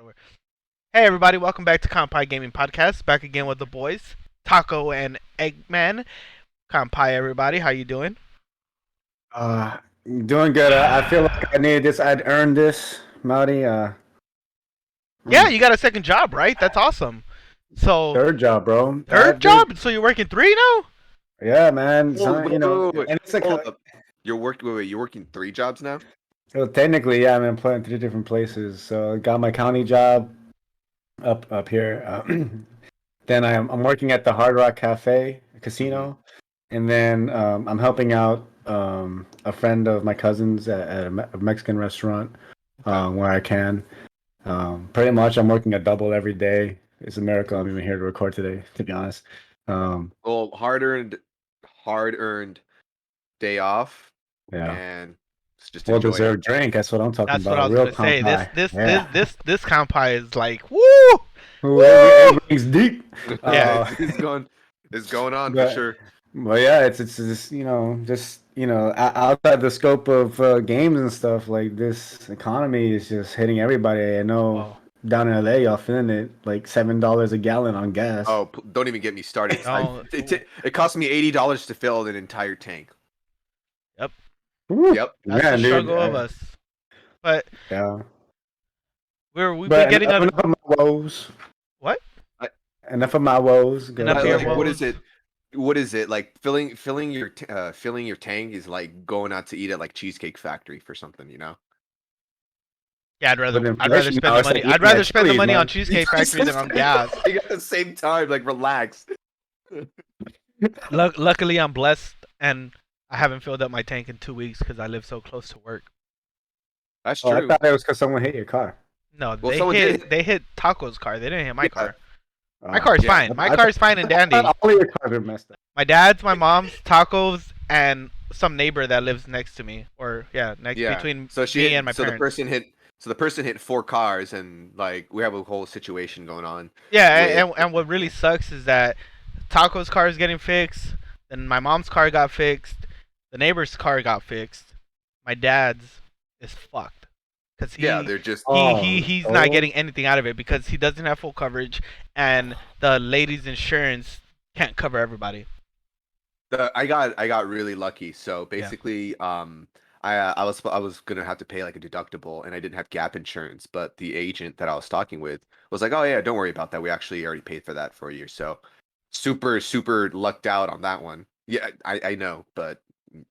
over. Hey everybody, welcome back to Kanpai Gaming Podcast. Back again with the boys, Taco and Eggman. Kanpai, everybody, how you doing? Uh, Doing good. I feel like I needed this. I'd earned this, Marty. Yeah, you got a second job, right? That's awesome. So, Third job, bro. third job? So you're working three now? Yeah, man. Oh, So, wait, wait, wait, and it's like, hold up. You're working 3 jobs now? so technically, yeah, I'm employed in 3 different places. So, I got my county job up here. Then I'm working at the Hard Rock Cafe Casino, and then I'm helping out a friend of my cousin's at a Mexican restaurant where I can. Pretty much, I'm working a double every day. It's a miracle I'm even here to record today, to be honest. Well, hard earned day off, Yeah, and just well enjoy it. deserved drink. That's what I'm talking That's about. what I was Real gonna say. Kanpai. This Kanpai is like, woo! Woo! Woo! Everything's deep. Yeah. It's going on for But, sure. well, yeah, it's just outside the scope of games and stuff. Like this economy is just hitting everybody. I know Wow. down in LA, y'all feeling it. Like $7 a gallon on gas. Oh, don't even get me started. No. It cost me $80 to fill an entire tank. Woo. Yep. That's Man, the dude, struggle of us. But Yeah. we've But been getting enough out of of my woes. what? Enough of my woes. Enough of your Like, what woes. is it? What is it like? Filling your tank is like going out to eat at like Cheesecake Factory for something, you know? Yeah, I'd rather With I'd rather inflation spend now, the it's money. like I'd eating rather at spend the Chili's, money on man. Cheesecake Factory than on gas. Like at the same time, like relax. Luckily, I'm blessed, and I haven't filled up my tank in 2 weeks because I live so close to work. That's Oh, I true. thought it was because someone hit your car. No, Well, someone did. they hit Taco's car. They didn't hit my Yeah. car. My car's Yeah. fine. My car's fine and dandy. I thought all your cars are messed up. My dad's, my mom's, Taco's, and some neighbor that lives next to me, or between So she me hit, and my so parents. the person hit 4 cars, and like we have a whole situation going on. Yeah, with- and what really sucks is that Taco's car is getting fixed. Then my mom's car got fixed. The neighbor's car got fixed. My dad's is fucked because they're just he's not getting anything out of it because he doesn't have full coverage, and the lady's insurance can't cover everybody. I got really lucky. So basically, I was gonna have to pay like a deductible, and I didn't have gap insurance. But the agent that I was talking with was like, "Oh yeah, don't worry about that. We actually already paid for that for you." So super lucked out on that one. Yeah, I know, but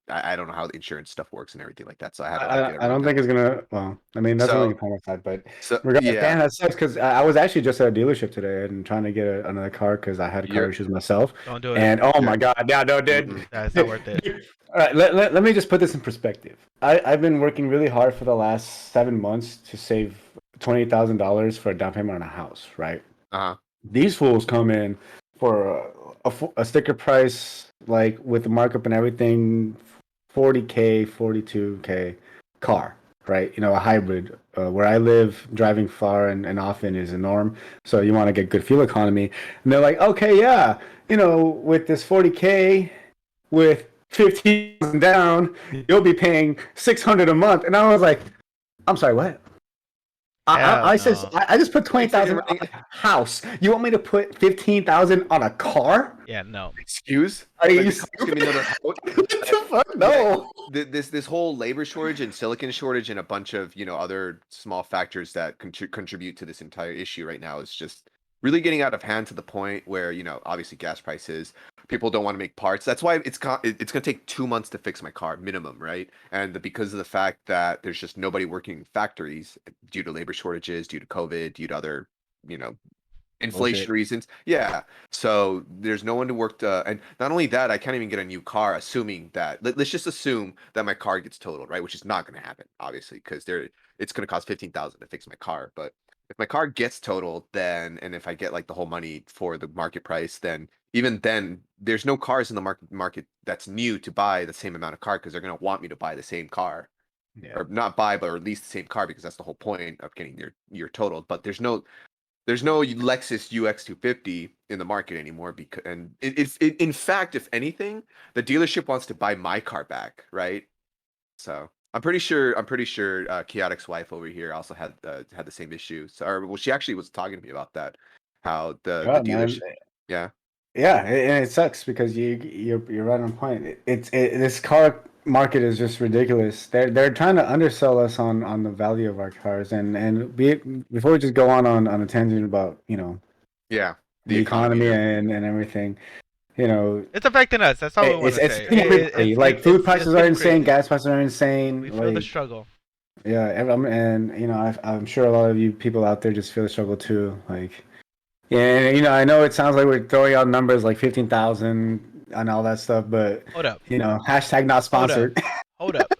I don't know how the insurance stuff works and everything like that. So I had to like, get I don't think it's gonna. Well, I mean, that's only a point side, but regardless, damn, that sucks because I was actually just at a dealership today and trying to get another car because I had car issues myself. Don't do it. And oh my god, yeah, no, dude. It's not worth it. All right, let me just put this in perspective. I've been working really hard for the last 7 months to save $28,000 for a down payment on a house, right? These fools come in for a sticker price, like with the markup and everything, 40K, 42K car, right? You know, a hybrid. Where I live, driving far and often is a norm. So you want to get good fuel economy. And they're like, okay, yeah, with this 40K, with 15,000 down, you'll be paying 600 a month. And I was like, I'm sorry, what? I just put 20,000 on a house. You want me to put 15,000 on a car? Yeah, no. Excuse? Are you Like, give me another what the fuck? No. This whole labor shortage and silicon shortage and a bunch of other small factors that contribute to this entire issue right now is just really getting out of hand to the point where obviously gas prices, people don't want to make parts. That's why it's going to take 2 months to fix my car minimum, right? And because of the fact that there's just nobody working in factories due to labor shortages, due to COVID, due to other inflation reasons. Yeah. So there's no one to work and not only that, I can't even get a new car, assuming that let's just assume that my car gets totaled, right? Which is not going to happen, obviously, because it's going to cost 15,000 to fix my car. But if my car gets totaled, then and if I get like the whole money for the market price, then even then there's no cars in the market that's new to buy the same amount of car because they're going to want me to buy the same car. Yeah. Or not buy, but at least the same car because that's the whole point of getting your totaled. But there's no Lexus UX 250 in the market anymore because in fact, if anything, the dealership wants to buy my car back, right? So I'm pretty sure. Chaotic's wife over here also had the same issue. So, well, she actually was talking to me about that. How the dealership. Man. Yeah. Yeah, and it sucks because you're right on point. This car market is just ridiculous. They're trying to undersell us on the value of our cars, and before we just go on a tangent about Yeah. the economy and everything, It's affecting us. That's all we want to it's say. everybody. Like food prices are getting insane, crazy. gas prices are insane. We feel the struggle. Yeah, and I'm sure a lot of you people out there just feel the struggle too. Like, yeah, I know it sounds like we're throwing out numbers like 15,000 and all that stuff, but Hold up. Hashtag not sponsored. Hold up.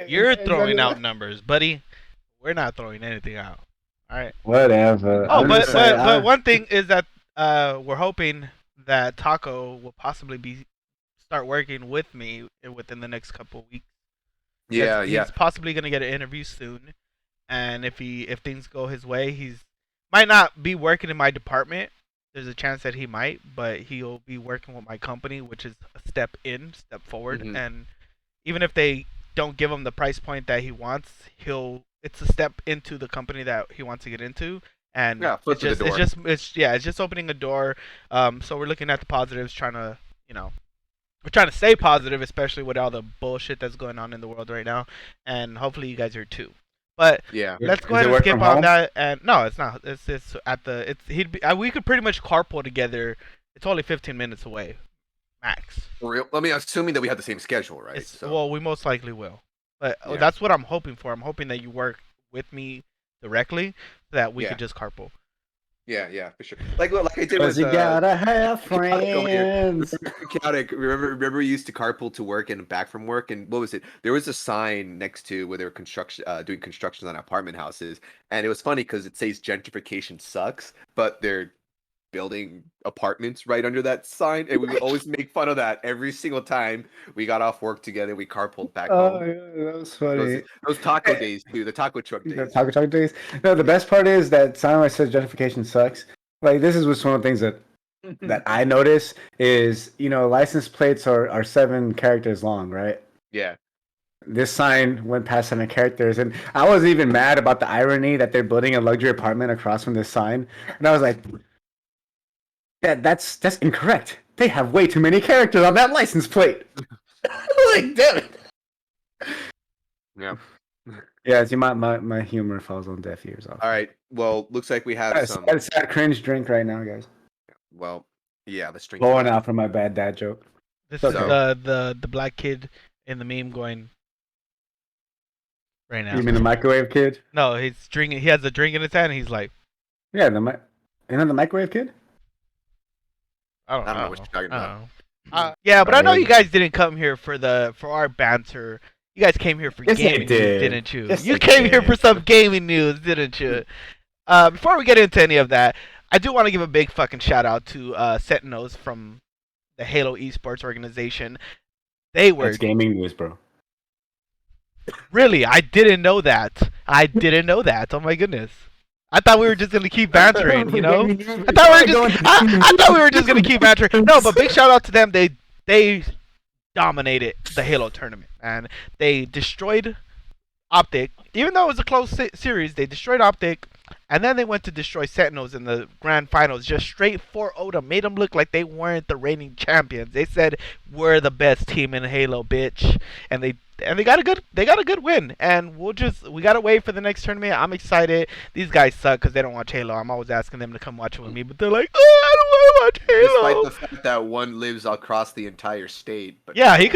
You're throwing out numbers, buddy. We're not throwing anything out. All right. Whatever. Oh, but one thing is that we're hoping that Taco will possibly start working with me within the next couple of weeks. Yeah, He's possibly gonna get an interview soon, and if things go his way, he's might not be working in my department. There's a chance that he might, but he'll be working with my company, which is a step forward. Mhm. And even if they don't give him the price point that he wants, it's a step into the company that he wants to get into. And it's just opening a door. So we're looking at the positives, we're trying to stay positive, especially with all the bullshit that's going on in the world right now, and hopefully you guys are too. But yeah, let's go ahead and skip on that. And no, it's not. It's at the. We could pretty much carpool together. It's only 15 minutes away, max. For real? I mean, assuming that we have the same schedule, right? Well, we most likely will. But that's what I'm hoping for. I'm hoping that you work with me directly so that we could just carpool. Yeah, for sure. Like I did with you gotta have friends. Chaotic. Remember we used to carpool to work and back from work, and what was it? There was a sign next to where they were doing construction on apartment houses, and it was funny because it says gentrification sucks, but they're building apartments right under that sign, and we would always make fun of that every single time we got off work together. We carpooled back home. Yeah, that was funny. Those taco days too, the taco truck days. The taco truck days. No, the best part is that sign says gentrification sucks. Like, this is one of the things that I notice is, license plates are 7 characters long, right? Yeah. This sign went past 7 characters, and I wasn't even mad about the irony that they're building a luxury apartment across from this sign. And I was like, that's incorrect. They have way too many characters on that license plate. Like, damn it. Yeah. Yeah, see, my humor falls on deaf ears. All right. Well, looks like we have some. It's that cringe drink right now, guys. Well, yeah, let's drink. Blowing out from my bad dad joke. This is the black kid in the meme going right now. You mean the microwave kid? No, he's drinking. He has a drink in his hand. And he's like, yeah, the microwave kid. I don't know what you're talking about. Yeah, but I know you guys didn't come here for our banter. You guys came here for gaming news, didn't you? Yes, you came here for some gaming news, didn't you? Before we get into any of that, I do want to give a big fucking shout out to Sentinels from the Halo Esports organization. That's gaming news, bro. Really? I didn't know that. Oh my goodness. I thought we were just gonna keep bantering, I thought we were just gonna keep bantering. No, but big shout out to them. They dominated the Halo tournament, and they destroyed Optic. Even though it was a close series, they destroyed Optic, and then they went to destroy Sentinels in the grand finals. Just straight 4-0 them, made them look like they weren't the reigning champions. They said we're the best team in Halo, bitch, and they got a good win. And we gotta wait for the next tournament. I'm excited. These guys suck because they don't watch Halo. I'm always asking them to come watch it with me, but they're like, oh, I don't want to watch Halo. Despite the fact that one lives across the entire state. But yeah, we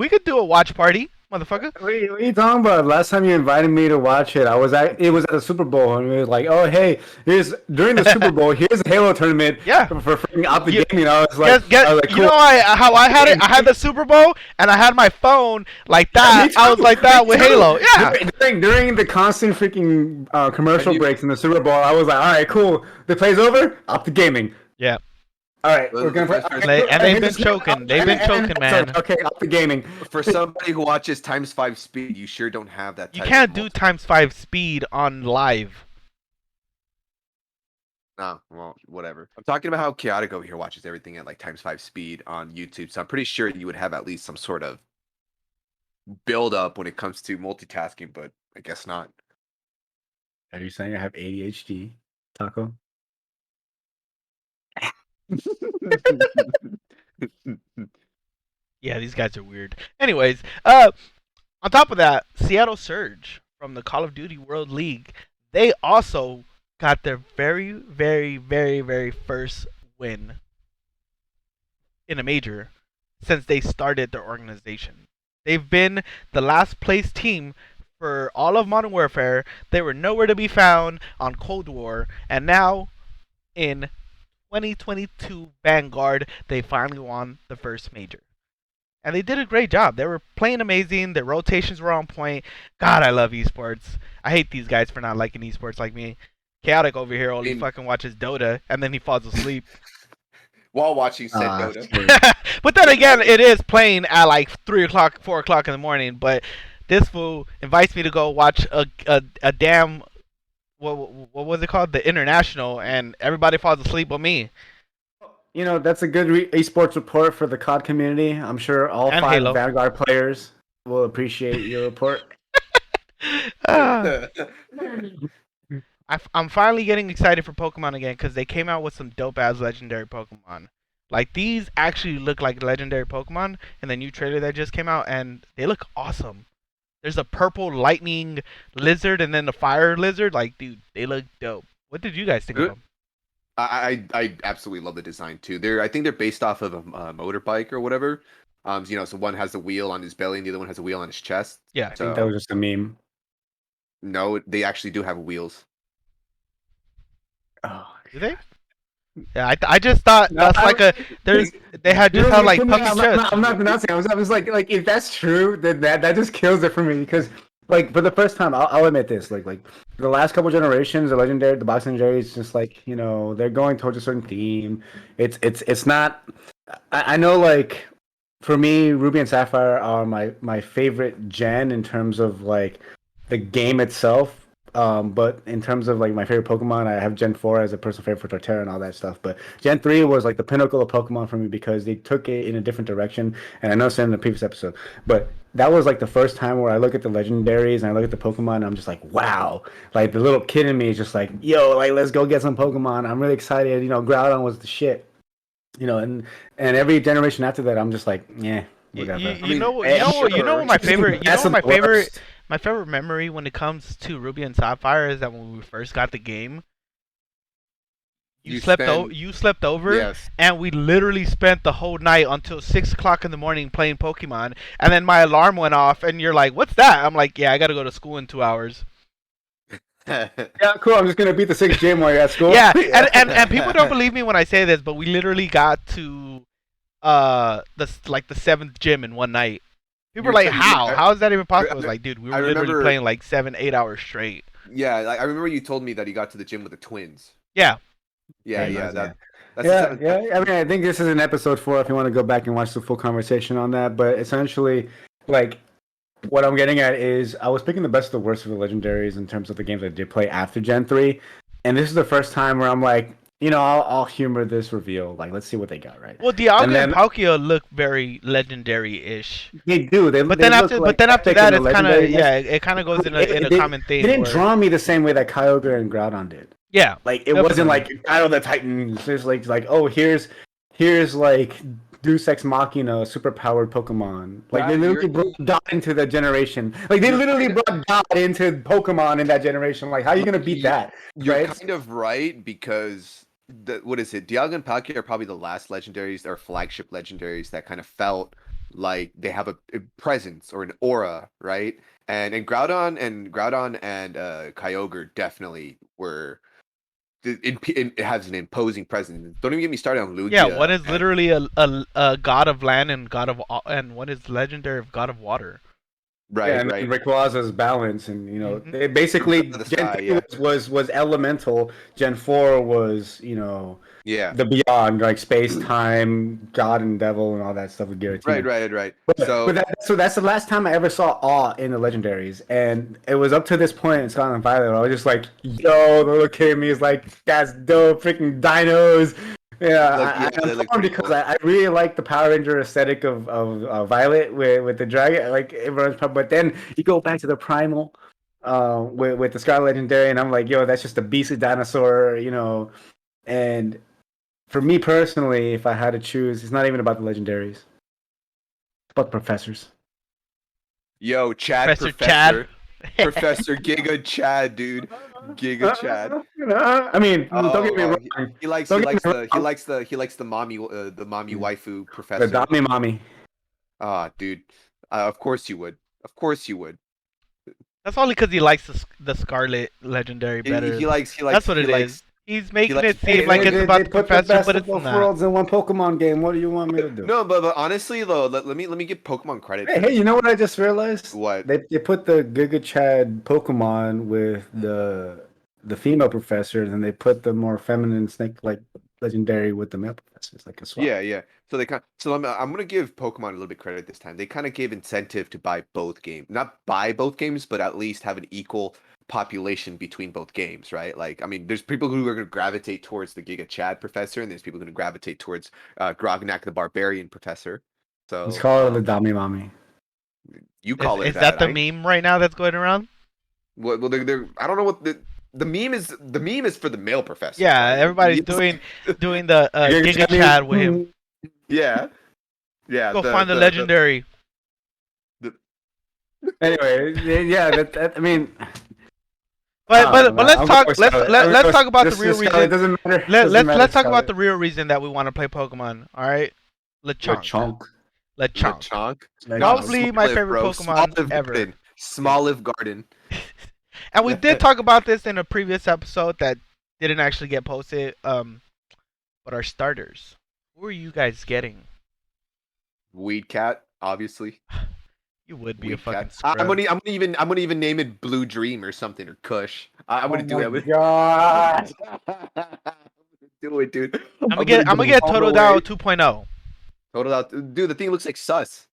could do a watch party. Motherfucker. What are you talking about? Last time you invited me to watch it, it was at the Super Bowl, and we were like, "Oh, hey, during the Super Bowl, here's a Halo tournament." Yeah. For freaking out the gaming. I was like, cool. You know how I had it? I had the Super Bowl, and I had my phone like that. I was like that with Halo. Yeah. During the constant freaking commercial breaks in the Super Bowl, I was like, "All right, cool. The play's over. Up the gaming." Yeah. All right, we're gonna play. And they've been choking. They've been choking, man. Okay, up the gaming. For somebody who watches ×5 speed, you sure don't have that. You can't do ×5 speed on live. Oh, well, whatever. I'm talking about how Chaotic over here watches everything at like ×5 speed on YouTube, so I'm pretty sure you would have at least some sort of build up when it comes to multitasking, but I guess not. Are you saying I have ADHD, Taco? Yeah, these guys are weird. Anyways, on top of that, Seattle Surge from the Call of Duty World League, they also got their very, very, very, very first win in a major since they started their organization. They've been the last place team for all of Modern Warfare. They were nowhere to be found on Cold War, and now in 2022 Vanguard, they finally won the first major. And they did a great job. They were playing amazing. Their rotations were on point. God, I love esports. I hate these guys for not liking esports like me. Chaotic over here only fucking watches Dota, and then he falls asleep. While watching said Dota. But then again, it is playing at like 3 o'clock, 4 o'clock in the morning. But this fool invites me to go watch a damn, what was it called? The International, and everybody falls asleep but me. You know, that's a good esports report for the COD community. I'm sure all and 5 Halo. Vanguard players will appreciate your report. I'm finally getting excited for Pokemon again because they came out with some dope-ass legendary Pokemon. Like, these actually look like legendary Pokemon in the new trailer that just came out, and they look awesome. There's a purple lightning lizard and then the fire lizard. Like, dude, they look dope. What did you guys think of them? I absolutely love the design too. I think they're based off of a motorbike or whatever. So one has a wheel on his belly and the other one has a wheel on his chest. Yeah, I think that was just a meme. No, they actually do have wheels. Oh, do they? Yeah, I just thought that's like a they had just had like puffy chest. I'm not denouncing. I was like if that's true, then that just kills it for me because. Like for the first time, I'll admit this. Like the last couple generations, the boxing legendary is just like they're going towards a certain theme. It's not. I know like for me, Ruby and Sapphire are my favorite gen in terms of like the game itself. But in terms of like my favorite Pokemon, I have Gen 4 as a personal favorite for Torterra and all that stuff. But Gen 3 was like the pinnacle of Pokemon for me because they took it in a different direction. And I know I said in the previous episode, but that was like the first time where I look at the legendaries and I look at the Pokemon and I'm just like, wow. Like the little kid in me is just like, yo, like let's go get some Pokemon. I'm really excited. Groudon was the shit. And every generation after that, I'm just like, yeah, whatever. You know what my favorite My favorite memory when it comes to Ruby and Sapphire is that when we first got the game, you slept over, yes. And we literally spent the whole night until 6 o'clock in the morning playing Pokemon, and then my alarm went off, and you're like, what's that? I'm like, yeah, I gotta go to school in 2 hours. Yeah, cool. I'm just gonna beat the 6th gym while you're at school. Yeah, and people don't believe me when I say this, but we literally got to the 7th gym in one night. People were like, how? How is that even possible? I was like, dude, we were literally playing like 7-8 hours straight. Yeah, I remember you told me that you got to the gym with the twins. Yeah. Yeah. I mean, I think this is an episode 4 if you want to go back and watch the full conversation on that. But essentially, like, what I'm getting at is I was picking the best of the worst of the legendaries in terms of the games I did play after Gen 3. And this is the first time where I'm like, I'll humor this reveal. Like, let's see what they got, right? Well, Dialga and Palkia look very legendary-ish. They do. But then after that, it's kind of it kind of goes in a common theme. It didn't draw me the same way that Kyogre and Groudon did. Yeah, like it wasn't like Battle of the Titans. It's like oh here's like Deus Ex Machina, super powered Pokemon. Like they literally brought Dot into the generation. Like they literally brought Dot into Pokemon in that generation. Like how are you gonna beat that? You're kind of right because. What is it? Dialga and Palkia are probably the last legendaries or flagship legendaries that kind of felt like they have a presence or an aura, right? And Groudon and Kyogre definitely were. It has an imposing presence. Don't even get me started on Lugia. Yeah, one is literally a god of land and one is legendary of god of water. Right, yeah, and right. Rayquaza's balance, and they basically Gen 3 was elemental. Gen 4 was the beyond, like space time, God and devil, and all that stuff with Giratina. Right. So that's the last time I ever saw awe in the legendaries, and it was up to this point in Scarlet and Violet. I was just like, yo, the little kid in me is like, that's dope, freaking dinos. Yeah, they I'm look torn pretty because cool. I really like the Power Ranger aesthetic of Violet with the dragon. Like everyone's, but then you go back to the Primal, with the Scarlet Legendary, and I'm like, yo, that's just a beastly dinosaur, And for me personally, if I had to choose, it's not even about the legendaries. It's about the professors. Yo, Chad Chad. Professor Giga Chad, dude. Giga Chad. I mean, don't get me Oh, wrong. he likes Don't get me wrong. the mommy waifu The professor. Dommy mommy. Ah, dude. Of course you would. Of course you would. That's only because he likes the Scarlet Legendary better. That's what it is. He's making it seem Hey, like it's about they the put the professor, best but of it's both not. worlds in one Pokemon game. What do you want me to do? No, but honestly though, let me give Pokemon credit for Hey, this. you know what I just realized? What? They put the Giga Chad Pokemon with the female professors, and they put the more feminine snake like legendary with the male professors, like a swap. Yeah. So I'm gonna give Pokemon a little bit credit this time. They kind of gave incentive to buy both games, not buy both games, but at least have an equal population between both games, right? Like, I mean, there's people who are gonna gravitate towards the Giga Chad Professor, and there's people who are gonna gravitate towards Grognak the Barbarian Professor. Let's So call it the Dommy mommy. you call it Is that that. the meme right now that's going around? Well, they're I don't know what the meme is. The meme is for the male professor. Yeah, Like, everybody's doing the Giga Chad with him. Yeah. Go find the legendary. Anyway, yeah, I mean, But let's I'll talk. go with Scarlet. Let's talk about the real Scarlet. reason. Doesn't matter. Let's talk about Scarlet. the real reason that we want to play Pokemon. All right, Lechonk. Lechonk. Probably my favorite bro. Pokemon ever. Smoliv Garden. And we did talk about this in a previous episode that didn't actually get posted. But our starters. Who are you guys getting? Weed Cat, obviously. You would be Weed a fucking Cat. scrub. I'm gonna even name it Blue Dream or something, or Kush. I'm gonna do it. God. Do it, dude. I'm gonna get Totodile 2.0. Totodile, dude. The thing looks like sus.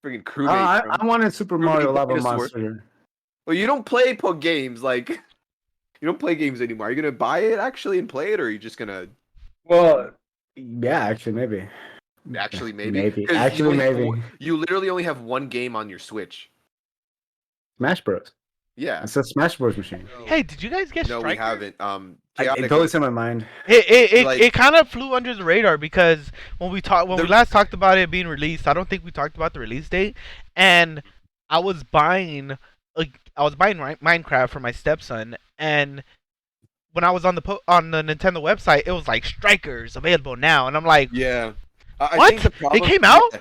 Freaking crewmate. I wanted Super Mario Lava Monster. Well, you don't play games like you don't play games anymore. Are you gonna buy it actually and play it, or are you just gonna? Well, yeah, actually, maybe. Actually, maybe. Maybe. You literally only have one game on your Switch. Smash Bros. Yeah. It's a Smash Bros machine. Hey, did you guys get No, Striker? we haven't. It goes in my mind. It kind of flew under the radar because when we last talked about it being released, I don't think we talked about the release date. And I was buying Minecraft for my stepson, and when I was on the Nintendo website, it was like Strikers available now, and I'm like, yeah. What? It came out? Yeah,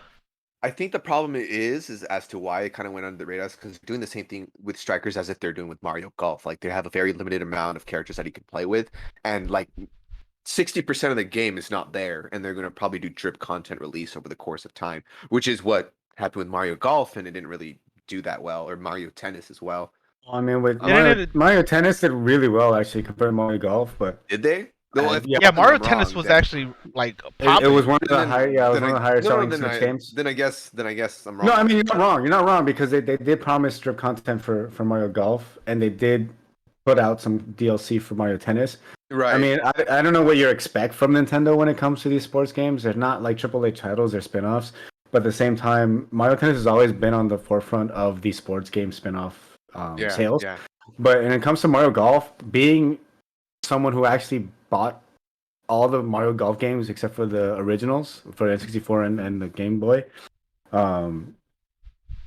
I think the problem is as to why it kind of went under the radar because they're doing the same thing with Strikers as if they're doing with Mario Golf. Like they have a very limited amount of characters that you can play with, and like 60% of the game is not there, and they're going to probably do drip content release over the course of time, which is what happened with Mario Golf, and it didn't really do that well, or Mario Tennis as well. I mean, with Mario Tennis did really well actually compared to Mario Golf, but did they? Yeah, Mario Tennis was actually like it was one of the higher selling Switch games. Then I guess I'm wrong. No, I mean you're not wrong. You're not wrong because they did promise strip content for Mario Golf, and they did put out some DLC for Mario Tennis. Right. I mean, I don't know what you expect from Nintendo when it comes to these sports games. They're not like AAA titles; they're spin-offs. But at the same time, Mario Tennis has always been on the forefront of the sports game spin-off sales. Yeah. But when it comes to Mario Golf, being someone who actually bought all the Mario Golf games except for the originals for the N64 and the Game Boy,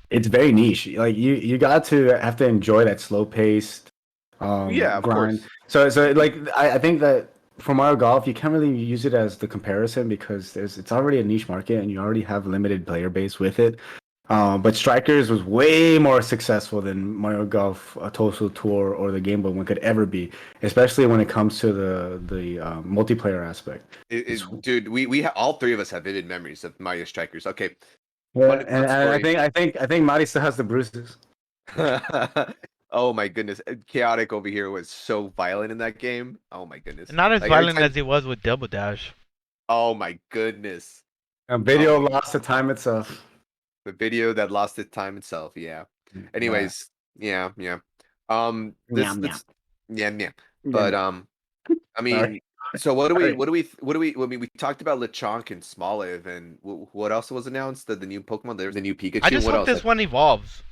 it's very niche. Like you got to have to enjoy that slow paced of grind. course. So like I think that for Mario Golf you can't really use it as the comparison because it's already a niche market and you already have limited player base with it. But Strikers was way more successful than Mario Golf, Total Tour, or the Game Boy one could ever be, especially when it comes to the multiplayer aspect. Dude, we all three of us have vivid memories of Mario Strikers. Okay. Yeah, and I think Mari still has the bruises. Oh my goodness, Chaotic over here was so violent in that game. Oh my goodness, not as violent as he was with Double Dash. Oh my goodness, a video lost to time itself. The video that lost its time itself. Yeah. Anyways, yeah. But I mean, So what do we? I mean, we talked about Lechonk and Smoliv, and what else was announced? The new Pokemon. There's the new Pikachu. I just what hope else? this one evolves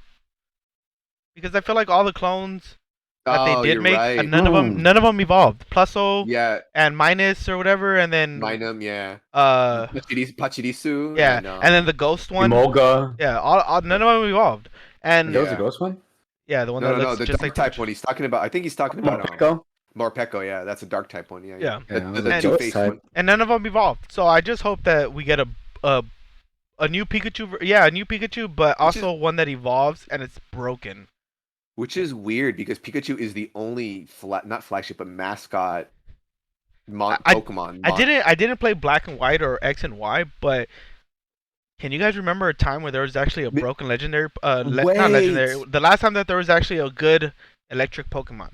because I feel like all the clones that they did you're make, right. none of them evolved. Pluso Yeah, and Minus or whatever, and then Minum, yeah. Pachirisu. yeah, and then the Ghost one. Molga. Yeah, all none of them evolved. And That was the Ghost one. yeah, the one No, that no, looks the just dark like type one. He's talking about. I think he's talking about Morpeko. Morpeko. Yeah, that's a dark type one. Yeah, Yeah. The two-faced one. And none of them evolved. So I just hope that we get a new Pikachu. Yeah, a new Pikachu, but also one that evolves and it's broken. Which is weird because Pikachu is the only not flagship but mascot Pokemon. I didn't play Black and White or X and Y, but can you guys remember a time where there was actually a broken legendary? Not legendary. The last time that there was actually a good electric Pokemon.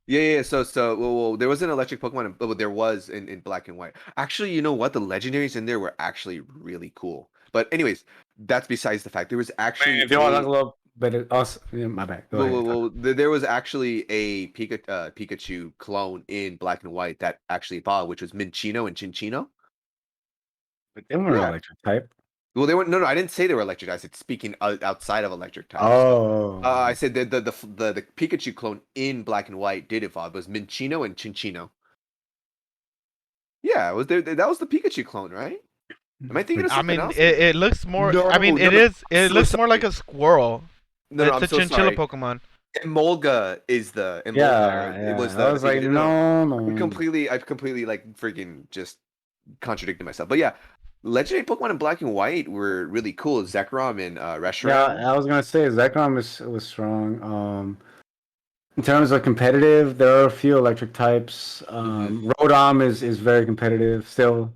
Yeah. So well, there was an electric Pokemon, but there was in Black and White. Actually, you know what? The legendaries in there were actually really cool. But anyways, that's besides the fact. There was actually. If you want to talk a little bit, also my bad. Well, there was actually a Pikachu clone in Black and White that actually evolved, which was Minccino and Cinccino. But they weren't electric type. Well, they weren't. No, I didn't say they were electric. I said speaking outside of electric types. Oh. I said the Pikachu clone in Black and White did evolve. It was Minccino and Cinccino. Yeah, it was there. That was the Pikachu clone, right? Am I thinking of something else? It looks more. No, I mean, it is. It looks more like a squirrel. No, it's a chinchilla Pokemon. Emolga is the Emolga. Yeah. It was I was like, no. I've completely like freaking just contradicted myself. But yeah, legendary Pokemon in Black and White were really cool. Zekrom and Reshiram. Yeah, I was gonna say Zekrom was strong. In terms of competitive, there are a few electric types. Rotom is very competitive still.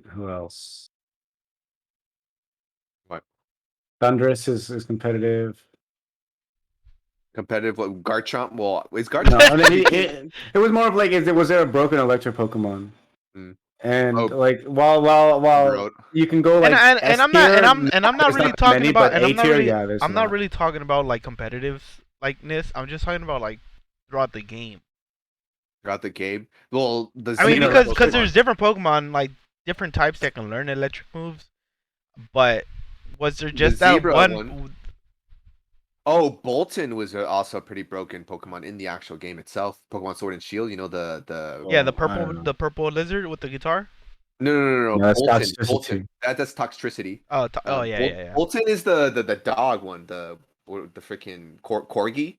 Who else? What? Thundurus is competitive. Competitive? What? Garchomp? Well, is No, Garchomp? it was more of like, was there a broken electric Pokemon? And like while you can go like and I'm not really talking about I'm not really talking about like competitive likeness. I'm just talking about like throughout the game. Throughout the game, well, I mean because there's different Pokemon like different types that can learn electric moves, but was there just that one? Oh, Bolton was also a pretty broken Pokemon in the actual game itself. Pokemon Sword and Shield, you know the the purple lizard with the guitar. No. That's Bolton. Toxtricity. That's Toxtricity. Yeah. Bolton is the dog one, the freaking corgi.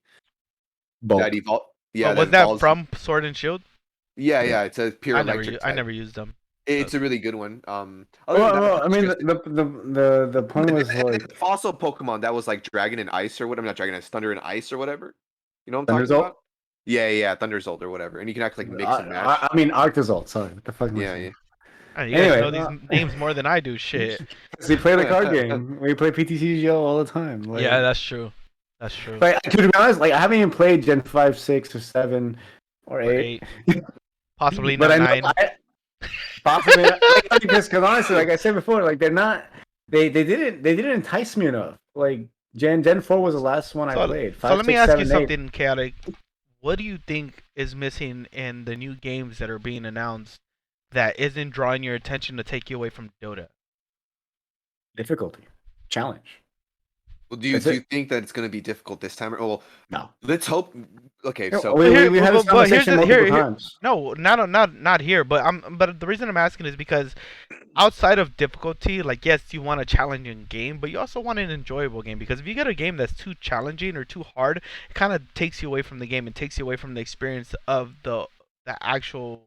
Bolt. That evolved. Yeah, was that from Sword and Shield? Yeah. It's a pure electric. I never used them. It's a really good one. I mean, the point was like fossil Pokemon that was like Dragon and Ice or whatever. Not Dragon, Ice, Thunder and Ice or whatever. You know what I'm talking about? Yeah, Thunderzolt or whatever. And you can act like mix and match. I mean, Arctozolt. Sorry, what the fuck? Yeah. You guys know these names more than I do. Shit. We play the card game. We play PTCGO all the time. Like, yeah, that's true. But to be honest, like I haven't even played Gen 5, 6, or 7, or 8. Possibly not 9. Possibly not, because honestly, like I said before, like they didn't entice me enough. Like Gen 4 was the last one I played. 5, so let me 6, ask 7, you 8. something, Chaotic. What do you think is missing in the new games that are being announced that isn't drawing your attention to take you away from Dota? Difficulty, challenge. Well, do you think that it's going to be difficult this time? Well, no. Let's hope. Okay, so we had this conversation multiple times. No, not here. But the reason I'm asking is because outside of difficulty, like yes, you want a challenging game, but you also want an enjoyable game. Because if you get a game that's too challenging or too hard, it kind of takes you away from the game and takes you away from the experience of the actual.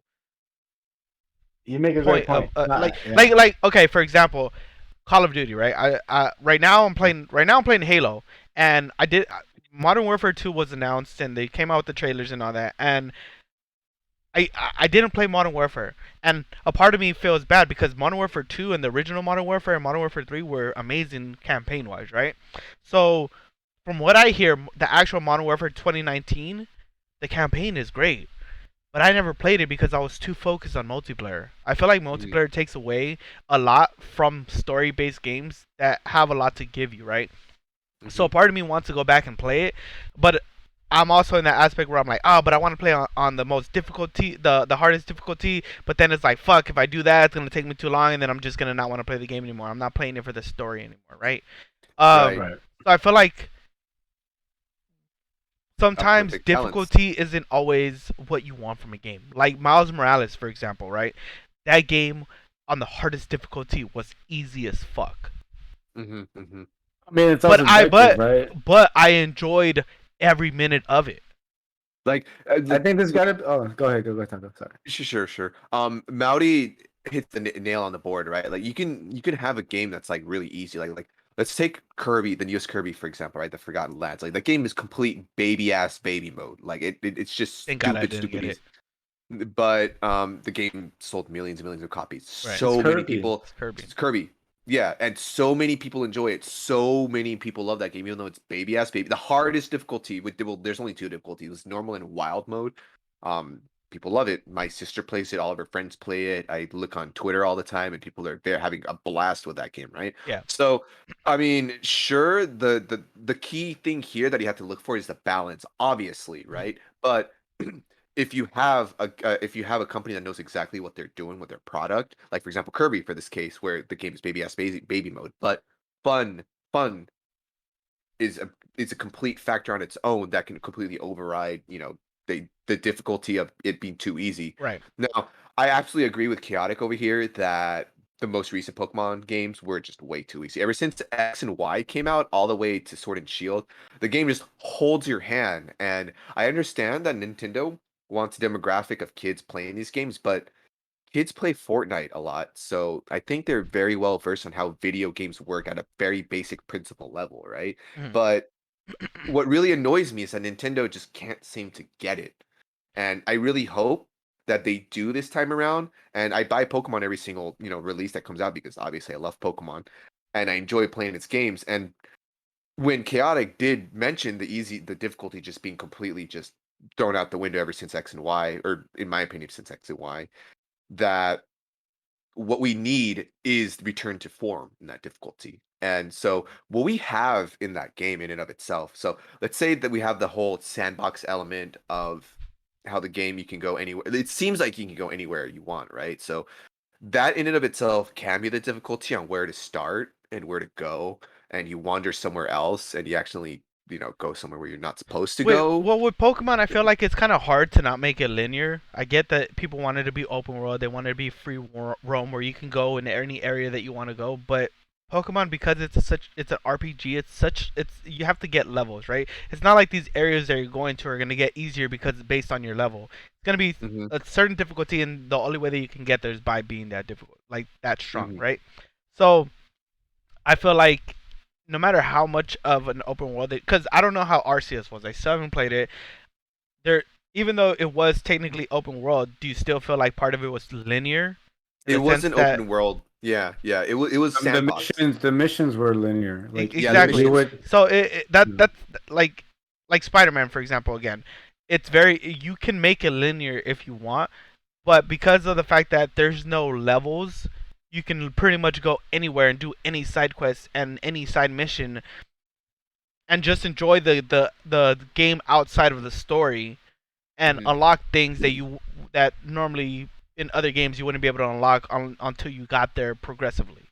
You make a great point. Like okay, for example, Call of Duty, right? Right now I'm playing Halo, and Modern Warfare 2 was announced, and they came out with the trailers and all that, and I didn't play Modern Warfare, and a part of me feels bad because Modern Warfare 2 and the original Modern Warfare and Modern Warfare 3 were amazing campaign-wise, right? So from what I hear, the actual Modern Warfare 2019, the campaign is great. But I never played it because I was too focused on multiplayer. I feel like multiplayer takes away a lot from story-based games that have a lot to give you, right? So part of me wants to go back and play it, but I'm also in that aspect where I'm like, oh, but I want to play on the most difficulty, the hardest difficulty. But then it's like, fuck, if I do that, it's gonna take me too long, and then I'm just gonna not want to play the game anymore. I'm not playing it for the story anymore, right? Right. Right. So I feel like sometimes Perfect balance. difficulty isn't always what you want from a game. Like Miles Morales, for example, right? That game on the hardest difficulty was easy as fuck. Mm-hmm, mm-hmm. I mean, it's But also I subjective, right? but I enjoyed every minute of it. Like, I think this got to. Oh, go ahead. Go ahead, Taco. Sorry. sure. Maudi hit the nail on the board, right? Like you can have a game that's like really easy. Like let's take Kirby, the newest Kirby, for example, right? The Forgotten Lands. Like that game is complete baby mode. Like it's just Thank God I didn't stupid get easy. it. But the game sold millions and millions of copies. Right. So It's many Kirby. people. It's Kirby. It's Kirby. Yeah, and so many people enjoy it. So many people love that game, even though it's baby. The hardest difficulty there's only two difficulties: it's normal and wild mode. People love it. My sister plays it. All of her friends play it. I look on Twitter all the time, and people are there having a blast with that game, right? Yeah. So, I mean, sure, the key thing here that you have to look for is the balance, obviously, right? But if you have a company that knows exactly what they're doing with their product, like for example Kirby for this case, where the game is baby mode, but fun is a complete factor on its own that can completely override the difficulty of it being too easy. Right. Now, I absolutely agree with Chaotic over here that the most recent Pokemon games were just way too easy. Ever since X and Y came out, all the way to Sword and Shield, the game just holds your hand. And I understand that Nintendo wants a demographic of kids playing these games, but kids play Fortnite a lot. So I think they're very well versed on how video games work at a very basic principle level, right? Mhm. But what really annoys me is that Nintendo just can't seem to get it. And I really hope that they do this time around. And I buy Pokemon every single, release that comes out because obviously I love Pokemon and I enjoy playing its games. And when Chaotic did mention the difficulty just being completely just thrown out the window ever since X and Y, or in my opinion, since X and Y, that what we need is the return to form in that difficulty. And so what we have in that game in and of itself. So let's say that we have the whole sandbox element of how the game you can go anywhere. It seems like you can go anywhere you want, right? So that in and of itself can be the difficulty on where to start and where to go. And you wander somewhere else and you actually, go somewhere where you're not supposed to go. Well, with Pokemon, I feel like it's kind of hard to not make it linear. I get that people want it to be open world, they want it to be free roam where you can go in any area that you want to go. But Pokemon, because it's an RPG, it's you have to get levels, right? It's not like these areas that you're going to are gonna get easier because it's based on your level. It's gonna be Hmm. a certain difficulty, and the only way that you can get there is by being that difficult, like that strong, Hmm. right? So I feel like no matter how much of an open world, because I don't know how Arceus was. I still haven't played it. There, even though it was technically open world, do you still feel like part of it was linear? In It the sense wasn't that open world. Yeah, yeah. It was The sandbox. missions were linear. Like Yeah, the exactly. you missions. would. So Yeah. that's like Spider-Man, for example. Again, it's very, you can make it linear if you want, but because of the fact that there's no levels, you can pretty much go anywhere and do any side quest and any side mission and just enjoy the game outside of the story and Mhm. unlock things that normally in other games you wouldn't be able to unlock until you got there progressively,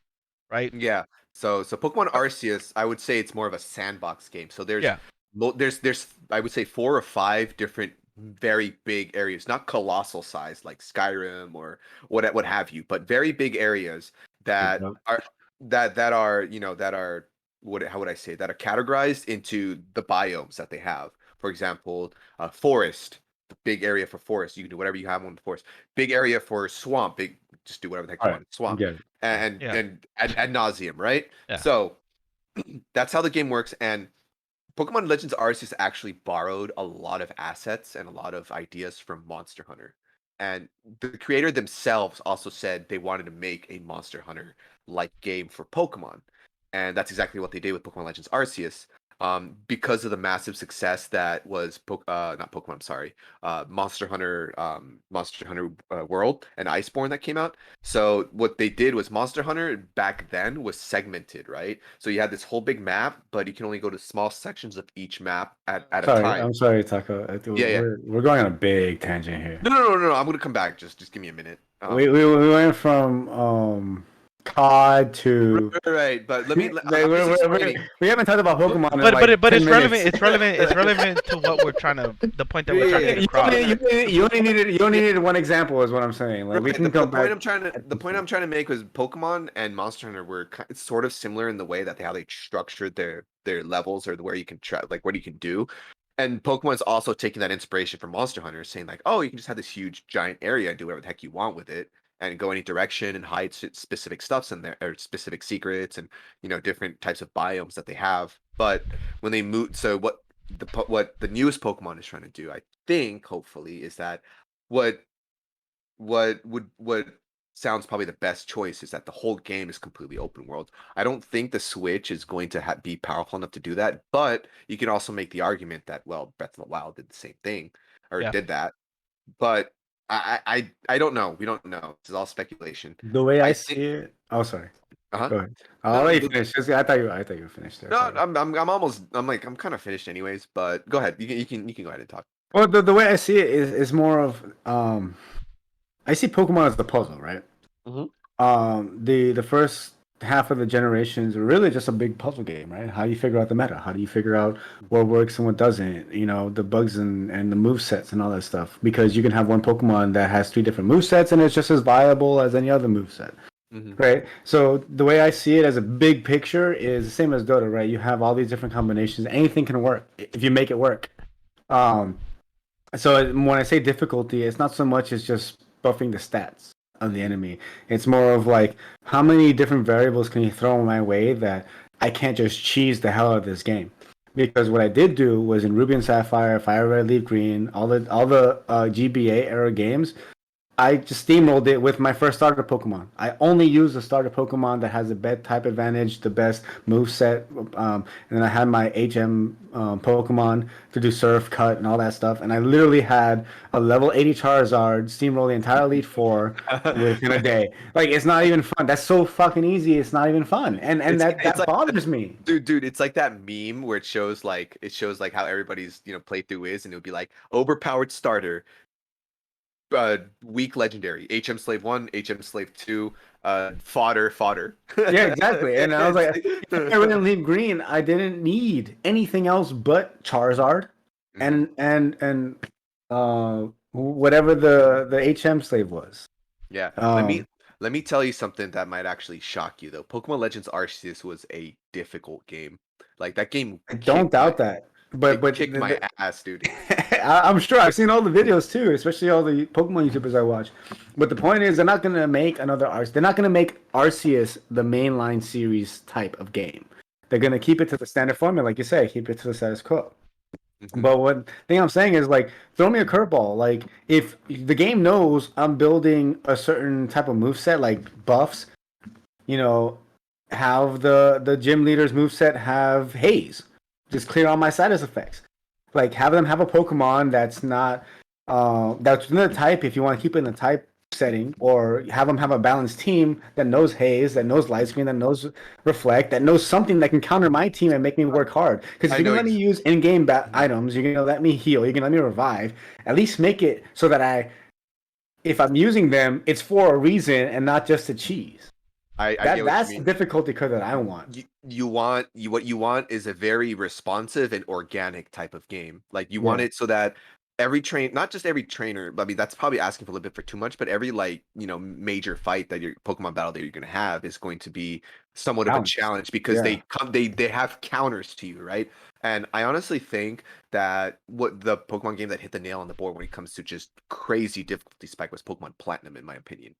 right? Yeah. So Pokemon Arceus, I would say it's more of a sandbox game. So Yeah. there's I would say 4 or 5 different very big areas, not colossal size like Skyrim or what have you, but very big areas that Yeah. are that are, that are what how would I say that are categorized into the biomes that they have. For example, forest, the big area for forest, you can do whatever you have on the forest. Big area for swamp, big just do whatever the heck All you right. want. Swamp Get it. and Yeah. and ad nauseum, right? Yeah. So that's how the game works. And Pokemon Legends Arceus actually borrowed a lot of assets and a lot of ideas from Monster Hunter. And the creator themselves also said they wanted to make a Monster Hunter like game for Pokemon. And that's exactly what they did with Pokemon Legends Arceus. because of the massive success that was not Pokemon, I'm sorry, Monster Hunter World and Iceborne that came out. So what they did was Monster Hunter back then was segmented, right? So you had this whole big map, but you can only go to small sections of each map at a time. I'm sorry, Taco. Yeah. We're going on a big tangent here. No. I'm gonna come back. Just give me a minute. We went from COD to right. But let me. we haven't talked about Pokemon. But in it's like relevant. It's relevant. It's relevant to what we're trying to. The point that we're trying to get across. You only needed one example, is what I'm saying. Like we can the come point back. The point I'm trying to make was Pokemon and Monster Hunter were sort of similar in the way that how they structured their levels or where you can try, like what you can do. And Pokemon's also taking that inspiration from Monster Hunter, saying like, oh, you can just have this huge giant area and do whatever the heck you want with it, and go any direction and hide specific stuffs in there or specific secrets and different types of biomes that they have. But when they move, so what the newest Pokemon is trying to do, I think, hopefully, is that what what sounds probably the best choice is that the whole game is completely open world. I don't think the Switch is going to be powerful enough to do that, but you can also make the argument that, well, Breath of the Wild did the same thing or Yeah. did that. But I don't know. We don't know. This is all speculation. The way I see it. Oh, sorry. Uh-huh. Go ahead. I'll let you finish. I thought you were finished there. No, Sorry. I'm kind of finished anyways. But go ahead. You can go ahead and talk. Well, the way I see it is more of I see Pokemon as the puzzle, right? The first half of the generations are really just a big puzzle game, right? How do you figure out the meta? How do you figure out what works and what doesn't? The bugs and the move sets and all that stuff. Because you can have one Pokemon that has 3 different move sets and it's just as viable as any other move set. Right. So the way I see it as a big picture is the same as Dota, right? You have all these different combinations. Anything can work if you make it work. So when I say difficulty, it's not so much as just buffing the stats of the enemy. It's more of like, how many different variables can you throw my way that I can't just cheese the hell out of this game? Because what I did do was in Ruby and Sapphire, Fire Red, Leaf Green, all the GBA era games, I just steamrolled it with my first starter Pokemon. I only used the starter Pokemon that has the best type advantage, the best move set, and then I had my HM Pokemon to do Surf, Cut, and all that stuff. And I literally had a level 80 Charizard steamroll the entire Elite Four within a day. Like, it's not even fun. That's so fucking easy. It's not even fun, and that bothers me, dude. It's like that meme where it shows like how everybody's playthrough is, and it would be like overpowered starter. Weak legendary HM Slave 1, HM Slave 2, fodder. Yeah, exactly. And I was like, I went Leaf Green. I didn't need anything else but Charizard and whatever the HM Slave was. Yeah. Let me tell you something that might actually shock you though. Pokemon Legends Arceus was a difficult game. Like that game. I don't doubt that. But kicked my ass, dude. I'm sure I've seen all the videos too, especially all the Pokemon YouTubers I watch. But the point is, they're not gonna make another Arceus. They're not gonna make Arceus the mainline series type of game. They're gonna keep it to the standard formula, like you say, keep it to the status quo. But one thing I'm saying is, like, throw me a curveball. Like, if the game knows I'm building a certain type of moveset, like buffs, have the gym leader's moveset have haze. Just clear all my status effects. Like, have them have a Pokemon that's not that's in the type if you want to keep it in the type setting, or have them have a balanced team that knows haze, that knows light screen, that knows reflect, that knows something that can counter my team and make me work hard. Because if you're gonna let me use in-game items, you're gonna let me heal, you're gonna let me revive. At least make it so that if I'm using them, it's for a reason and not just to cheese. That's the difficulty curve that I want. What you want is a very responsive and organic type of game. Like you want it so that not just every trainer, I mean that's probably asking for a little bit for too much, but every major fight that your Pokemon battle that you're going to have is going to be somewhat of a challenge because they have counters to you, right? And I honestly think that what the Pokemon game that hit the nail on the board when it comes to just crazy difficulty spike was Pokemon Platinum, in my opinion.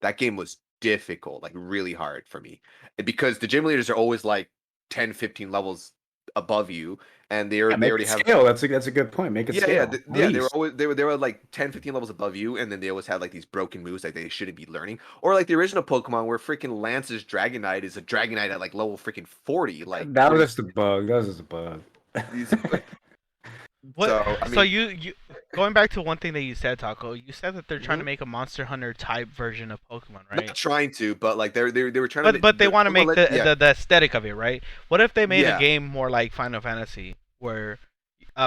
That game was difficult, like really hard for me, because the gym leaders are always like 10, 15 levels above you, and they Make already it have scale. That's a good point. Make it scale. they were always they were like 10, 15 levels above you, and then they always had like these broken moves that they shouldn't be learning, or like the original Pokemon where freaking Lance's Dragonite is a Dragonite at like level freaking 40. Like that was just a bug. That was just a bug. What? So, I mean, so you going back to one thing that you said, Taco. You said that they're trying to make a Monster Hunter type version of Pokemon, right? not trying to, but like they were trying to. But they want to make yeah. the aesthetic of it, right? What if they made Yeah. a game more like Final Fantasy, where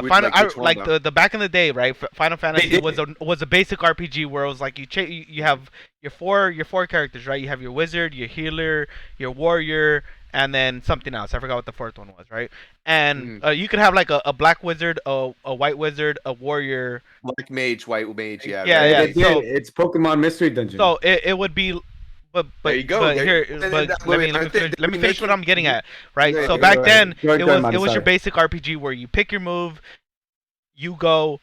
Which, Final like, which one, like though? the back in the day, right? Final Fantasy did. was a basic RPG where it was like you have your four characters, right? You have your wizard, your healer, your warrior, and then something else. I forgot what the fourth one was, right? And you could have like a black wizard, a white wizard, a warrior, Black Mage, White Mage, yeah. Yeah, right? yeah. So- it's Pokemon Mystery Dungeon. So it would be, but There you go. But There- here, and but that- let wait, me I think- let me finish what I'm getting at, right? Yeah, So yeah, back go then ahead. Go ahead, it was sorry. your basic RPG where you pick your move, you go,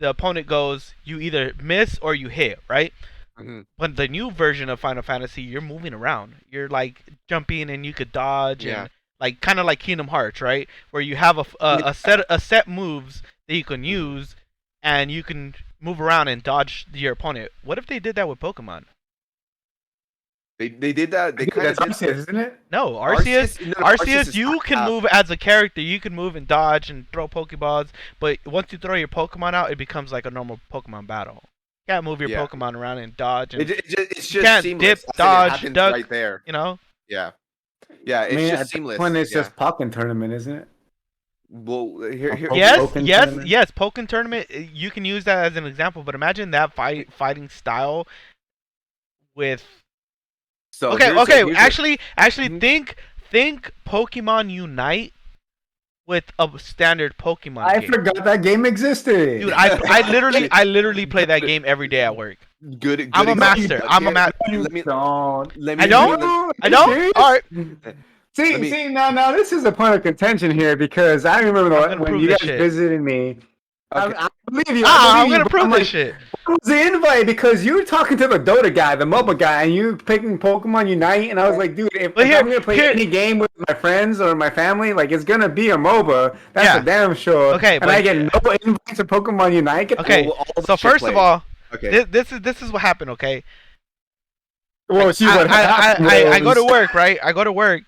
the opponent goes, you either miss or you hit, right? Mhm. But the new version of Final Fantasy, you're moving around. You're like jumping and you could dodge Yeah. and like kind of like Kingdom Hearts, right? Where you have a set moves that you can use and you can move around and dodge your opponent. What if they did that with Pokemon? They did that. They kind of that's did. Arceus, isn't it? No, Arceus, Arceus is you can move as a character. You can move and dodge and throw Pokeballs, but once you throw your Pokemon out, it becomes like a normal Pokemon battle. You can't move your Yeah. Pokemon around and dodge. And, It's you just can't seamless. dip, I said it dodge, happens duck. right there. you know? Yeah, yeah. It's I mean, just at seamless. that point, it's yeah. just Pokken Tournament, isn't it? Well, here. Yes, Pokken yes, tournament? yes. Pokken tournament. You can use that as an example, but imagine that fighting style with. So Okay, here's okay. here's Actually, Mhm. think Pokemon Unite with a standard Pokemon I game. forgot that game existed. Dude, I literally play that game every day at work. good. I'm a example. master. I'm a master. Let me. Don't. Let me. I don't? I don't. All right. See, Let me- see, now this is a point of contention here because I remember I'm gonna when prove you this guys shit. visited me. Okay. I believe you. I'm I believe gonna you, prove but I'm this like, shit. what was the invite? Because you were talking to the Dota guy, the MOBA guy, and you picking Pokemon Unite, and I was like, dude, if But I'm gonna play any game with my friends or my family, like it's gonna be a MOBA. That's Yeah. a damn sure. Okay, and but- I get no invites to Pokemon Unite. Get Okay, All the so shit first of played. all, Okay. this is what happened. Okay, Well, see what happened I go to was- work, right? I go to work,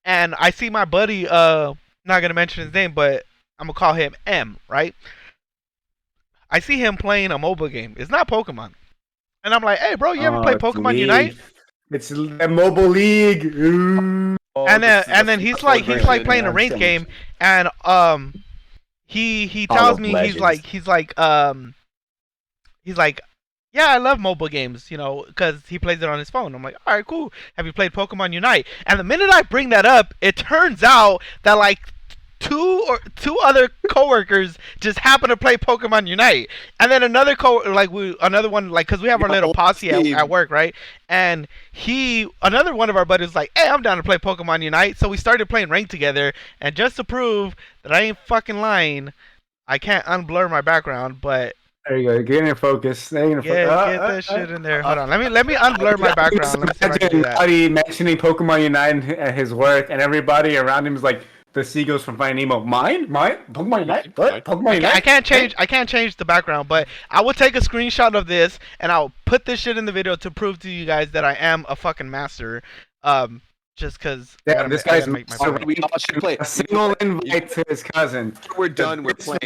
and I see my buddy. Not gonna mention his name, but I'm gonna call him M, right? I see him playing a MOBA game. It's not Pokemon, and I'm like, "Hey, bro, you ever play it's Pokemon League. Unite?" It's a mobile league. Ooh. And then he's that's like what I'm playing a yeah, ranked so game, and he Call tells of me Legends. he's like, yeah, I love mobile games, because he plays it on his phone. I'm like, all right, cool. Have you played Pokemon Unite? And the minute I bring that up, it turns out that like two other coworkers just happen to play Pokemon Unite, and then another one, because we have our little posse at work, right? And another one of our buddies was like, hey, I'm down to play Pokemon Unite. So we started playing ranked together, and just to prove that I ain't fucking lying, I can't unblur my background, but There you go. Get in focus. There you go. get that shit in there. Hold on, let me unblur my background. Let me see if I can do that. Everybody mentioning Pokemon Unite at his work, and everybody around him is like the seagulls from Finding Nemo. Mine, Pokemon Unite. What? Pokemon Unite. I can't change the background, but I will take a screenshot of this and I'll put this shit in the video to prove to you guys that I am a fucking master. Just because. Yeah, this guy's make my so point. we all should play. a single invite to his cousin. We're done. We're playing.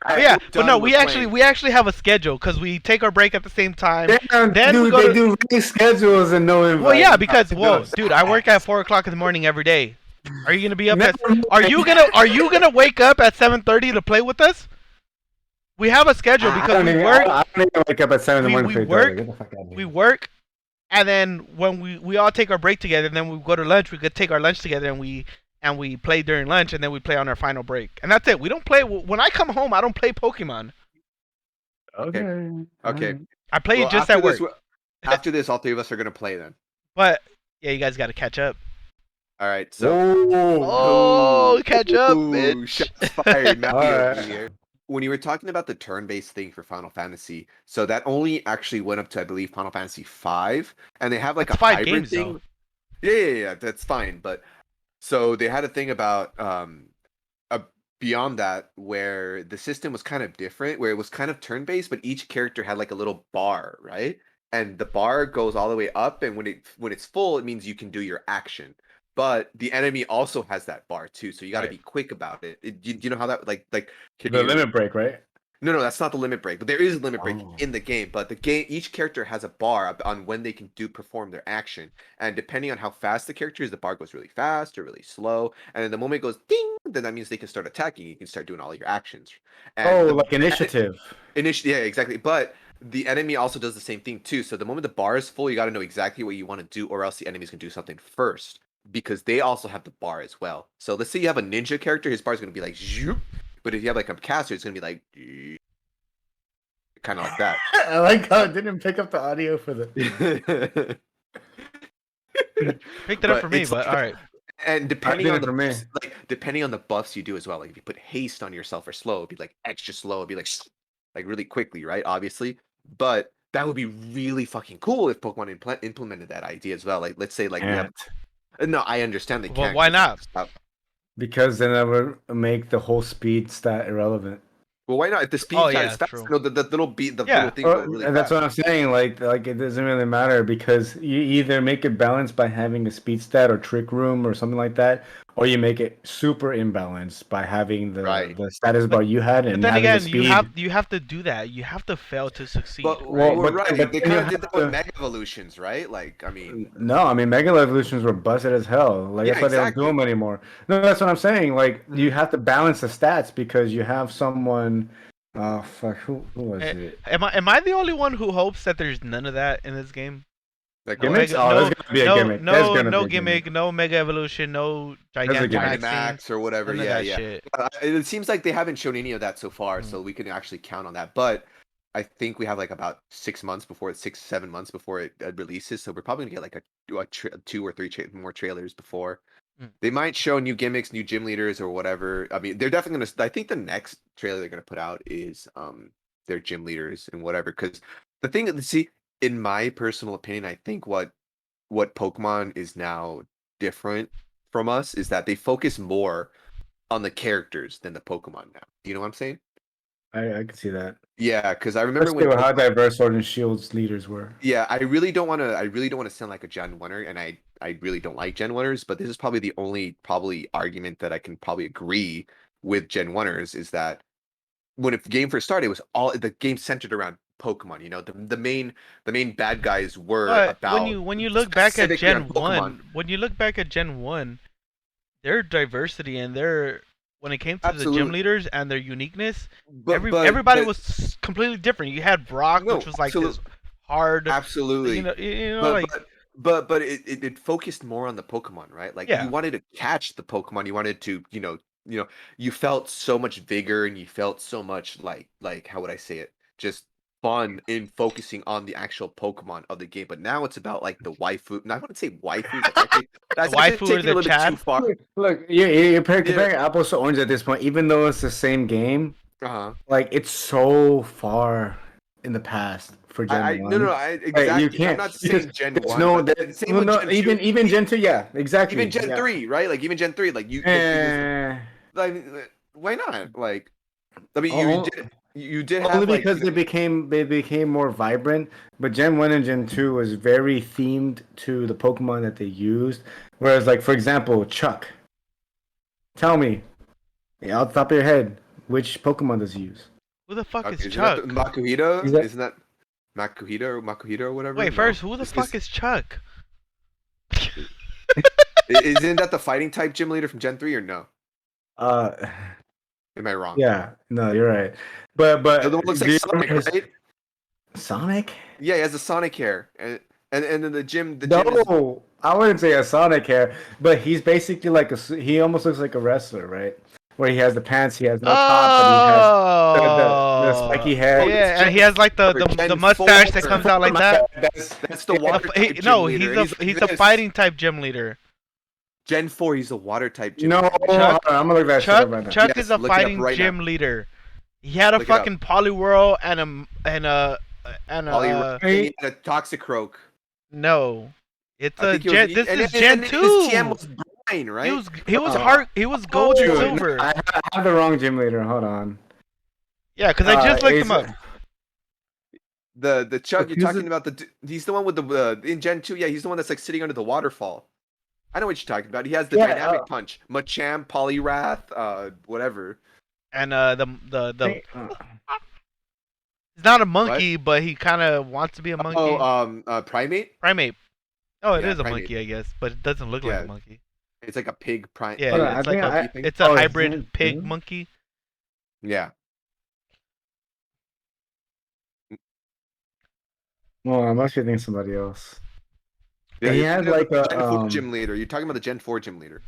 But yeah, We're but done, no, we're playing. we actually have a schedule because we take our break at the same time. Damn, Then we dude, go they to- do really schedules and no invite. Well, yeah, because dude, I work at 4:00 in the morning every day. Are you gonna be up? Are you gonna wake up at 7:30 to play with us? We have a schedule because we work. I don't even wake up at 7 in the morning. we for work- Get the fuck out of here. We work, and then when we all take our break together, and then we go to lunch. We could take our lunch together, and we play during lunch, and then we play on our final break, and that's it. We don't play when I come home. I don't play Pokemon. Okay. I play Well, it just after at work. this, after this, all three of us are gonna play then. But yeah, you guys got to catch up. All right. So. Oh, catch up, Ooh, bitch. shots fired. Now we Alright. are here. When you were talking about the turn-based thing for Final Fantasy, so that only actually went up to, I believe, Final Fantasy V, and they have like That's a 5 hybrid games, thing. though. Yeah, that's fine. But so they had a thing about beyond that, where the system was kind of different, where it was kind of turn-based, but each character had like a little bar, right? And the bar goes all the way up, and when it's full, it means you can do your action. But the enemy also has that bar too, so you got to be quick about it. You know how that like the limit break, right? No, that's not the limit break, but there is a limit break in the game. But the game, each character has a bar on when they can perform their action, and depending on how fast the character is, the bar goes really fast or really slow. And then the moment it goes ding, then that means they can start attacking. You can start doing all your actions. And like initiative. Yeah, exactly. But the enemy also does the same thing too. So the moment the bar is full, you got to know exactly what you want to do, or else the enemies can do something first, because they also have the bar as well. So let's say you have a ninja character, his bar is going to be like zoop. But if you have like a caster, it's gonna be like kind of like that. I like how it didn't pick up the audio for the. Picked it up for me, but all right. And depending on the buffs you do as well, like if you put haste on yourself or slow, it'd be like extra slow. It'd be like really quickly, right? Obviously, but that would be really fucking cool if Pokemon implemented that idea as well. Like let's say like no, I understand they can't. Why not? Because then that would make the whole speed stat irrelevant. Well, why not? If the speed stat is fast, the little thing go really and that's what I'm saying. Like it doesn't really matter, because you either make it balanced by having a speed stat or trick room or something like that, or you make it super imbalanced by having the status bar you had. And then again, the speed. you have to do that. You have to fail to succeed. But they kind of did that with Mega Evolutions, right? Like, I mean, no, Mega Evolutions were busted as hell. Like that's why they don't do them anymore. No, that's what I'm saying. Like you have to balance the stats, because you have someone. Fuck, who was it? Am I the only one who hopes that there's none of that in this game? Like gimmicks? There's gonna be a gimmick. No gimmick, no Mega Evolution, no gigantic Max or whatever. Yeah. It seems like they haven't shown any of that so far, so we can actually count on that. But I think we have like about 7 months before it releases, so we're probably gonna get like 2 or 3 more trailers before. They might show new gimmicks, new gym leaders, or whatever. I mean, they're definitely gonna. I think the next trailer they're gonna put out is their gym leaders and whatever. Because the thing, see, in my personal opinion, I think what Pokemon is now different from us is that they focus more on the characters than the Pokemon now. Do you know what I'm saying? I can see that. Yeah, because I remember how diverse Sword and Shield's leaders were. Yeah, I really don't want to sound like a Gen 1er, and I really don't like Gen 1ers, but this is probably the only argument that I can probably agree with Gen 1ers, is that when the game first started, it was all the game centered around Pokemon. You know, the main bad guys were about. When you look back at Gen 1, their diversity and their when it came to the gym leaders and their uniqueness, everybody was completely different. You had Brock, which was like this hard. Absolutely. But it focused more on the Pokemon, right? Like you wanted to catch the Pokemon. You wanted to, you felt so much vigor, and you felt so much like how would I say it? Just fun in focusing on the actual Pokemon of the game. But now it's about like the waifu. And I wouldn't say waifu. That's waifu or the chat. Too far. Look, you're comparing apples to oranges at this point, even though it's the same game. Like it's so far in the past for Gen 1. Exactly. You can't. I'm not saying Gen 1. Even Gen 2, yeah, exactly. Even Gen 3, right? Like even Gen 3, like you. Like, why not? Like, I mean, you did have only because they became more vibrant. But Gen 1 and Gen 2 was very themed to the Pokemon that they used. Whereas, like for example, Chuck. Tell me, off the top of your head, which Pokemon does he use? Who the fuck is Chuck? Makuhita? Isn't that Makuhita or whatever? Wait, first, who the fuck is Chuck? Isn't that the fighting type gym leader from Gen 3 or no? Am I wrong? Yeah, no, you're right. But the one looks like Sonic, right? Sonic? Yeah, he has a Sonic hair, and then the gym. No, I wouldn't say a Sonic hair, but he's basically like he almost looks like a wrestler, right? Where he has the pants, he has no top, but he has the spiky hair. Yeah, and he has like the mustache that comes out like that. That's the water type no, he's a fighting type gym leader. Gen 4, he's a water type gym leader. No, I'm gonna look that shit up right now. Chuck is a fighting gym leader. He had a fucking Poliwhirl and a Toxicroak. No, it's a Gen. This is Gen 2. 9, right? He was gold and silver. I have the wrong gym leader. Hold on. Yeah, because I just looked him up. The Chug you're talking about, he's the one with the in Gen 2. Yeah, he's the one that's like sitting under the waterfall. I know what you're talking about. He has the dynamic punch, Machamp, Poliwrath, whatever. And he's not a monkey, but he kind of wants to be a monkey. Oh, Primate. Primate. Oh, it is a Primate. monkey, I guess, but it doesn't look like a monkey. It's like a pig primate. Yeah, it's like it's a hybrid pig monkey. Yeah. Well, I must be thinking somebody else. Yeah, he had like a Gen 4 gym leader. You're talking about the Gen 4 gym leader.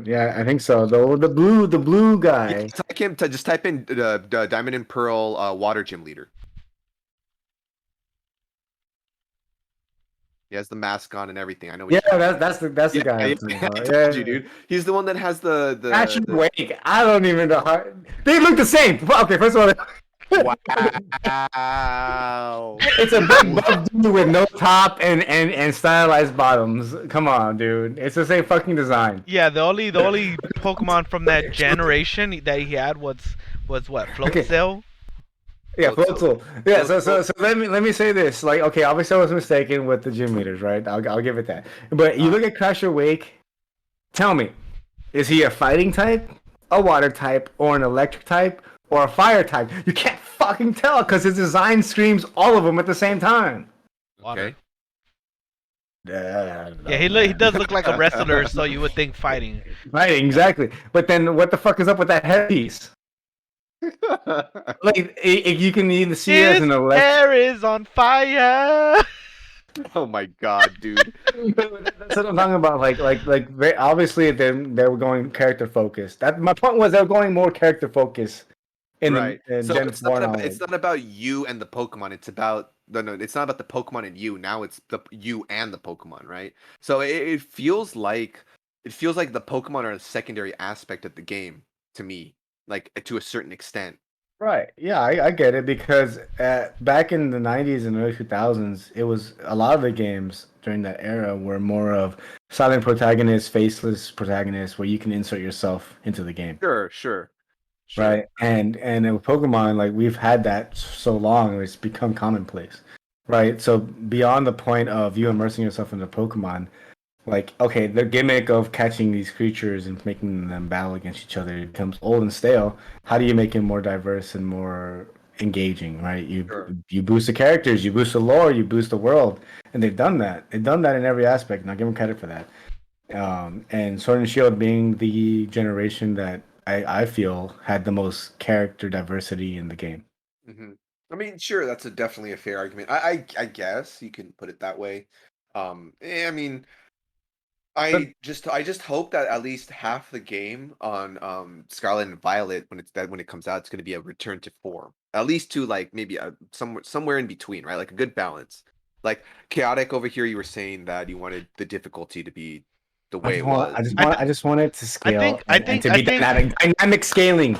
Yeah, I think so. The blue guy. Just type in the Diamond and Pearl water gym leader. He has the mask on and everything. I know. That's the guy. I told you, dude. He's the one that has the. Actually, wait. I don't even know how. They look the same. Okay, first of all. Wow. It's a big buff dude with no top and stylized bottoms. Come on, dude. It's the same fucking design. Yeah, the only Pokemon from that generation that he had was what? Floatzel? Yeah, Floatzel. Yeah, so let me say this. Like, okay, obviously I was mistaken with the gym leaders, right? I'll give it that. But you look at Crasher Wake, tell me, is he a fighting type, a water type, or an electric type, or a fire type? You can't fucking tell because his design screams all of them at the same time. Water. Yeah, he does look like a wrestler, so you would think fighting. Fighting, exactly. But then what the fuck is up with that headpiece? Like, you can either see it as an electric. Hair is on fire. Oh my god, dude. That's what I'm talking about. Like, obviously they were going character focused. My point was they were going more character focused. Right. So it's not about you and the Pokemon. It's about it's not about the Pokemon and you. Now it's the you and the Pokemon, right? So it feels like the Pokemon are a secondary aspect of the game to me, like to a certain extent. Right. Yeah, I get it because back in the 90s and early 2000s, it was a lot of the games during that era were more of silent protagonists, faceless protagonists, where you can insert yourself into the game. Sure. Right, and with Pokemon, like we've had that so long, it's become commonplace, right? So beyond the point of you immersing yourself into Pokemon, like okay, the gimmick of catching these creatures and making them battle against each other becomes old and stale. How do you make it more diverse and more engaging, right? You boost the characters, you boost the lore, you boost the world, and they've done that. They've done that in every aspect, and I give them credit for that. And Sword and Shield being the generation that I feel had the most character diversity in the game. Mm-hmm. I mean, sure, that's definitely a fair argument. I guess you can put it that way. I mean, I just hope that at least half the game on Scarlet and Violet when it comes out, it's going to be a return to form. At least to like maybe somewhere in between, right? Like a good balance. Like Chaotic over here, you were saying that you wanted the difficulty to be the way it was. I just want it to scale. I think to be dynamic scaling.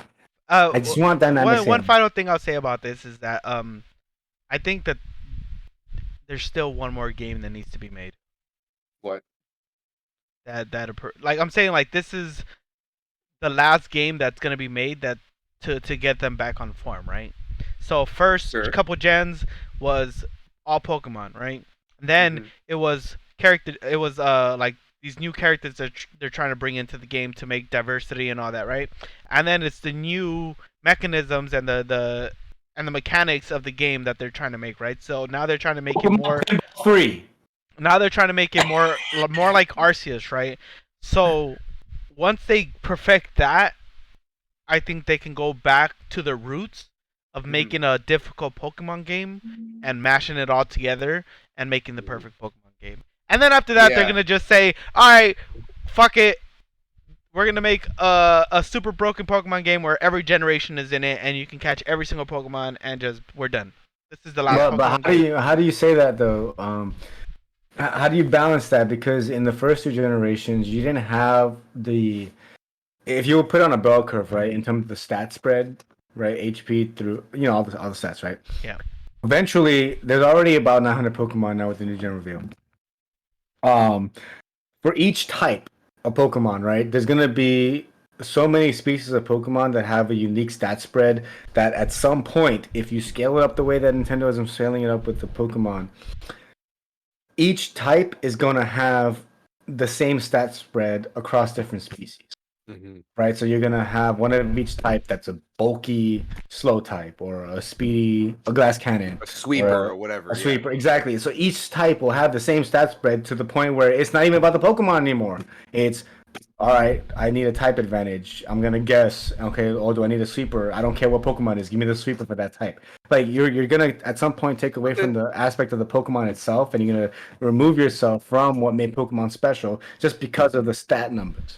I just want dynamic. One final thing I'll say about this is that I think that there's still one more game that needs to be made. What? Like I'm saying, like this is the last game that's gonna be made to get them back on form, right? So first couple gens was all Pokemon, right? And then it was like these new characters that they're trying to bring into the game to make diversity and all that, right? And then it's the new mechanisms and the mechanics of the game that they're trying to make, right? So now they're trying to make it more free. Now they're trying to make it more like Arceus, right? So once they perfect that, I think they can go back to the roots of making a difficult Pokemon game and mashing it all together and making the perfect Pokemon game. And then after that, they're going to just say, all right, fuck it. We're going to make a super broken Pokemon game where every generation is in it and you can catch every single Pokemon and just, we're done. This is the last Pokemon game. How do you say that, though? How do you balance that? Because in the first two generations, you didn't have if you would put on a bell curve, right, in terms of the stat spread, right, HP through, all the stats, right? Yeah. Eventually, there's already about 900 Pokemon now with the new gen reveal. For each type, a Pokemon, right? There's gonna be so many species of Pokemon that have a unique stat spread that at some point, if you scale it up the way that Nintendo is scaling it up with the Pokemon, each type is gonna have the same stat spread across different species. Right, so you're gonna have one of each type that's a bulky, slow type, or a speedy, a glass cannon, a sweeper or whatever. A sweeper, exactly. So each type will have the same stat spread to the point where it's not even about the Pokemon anymore. It's all right. I need a type advantage. I'm gonna guess. Okay, or do I need a sweeper? I don't care what Pokemon is. Give me the sweeper for that type. Like you're gonna at some point take away from the aspect of the Pokemon itself, and you're gonna remove yourself from what made Pokemon special just because of the stat numbers.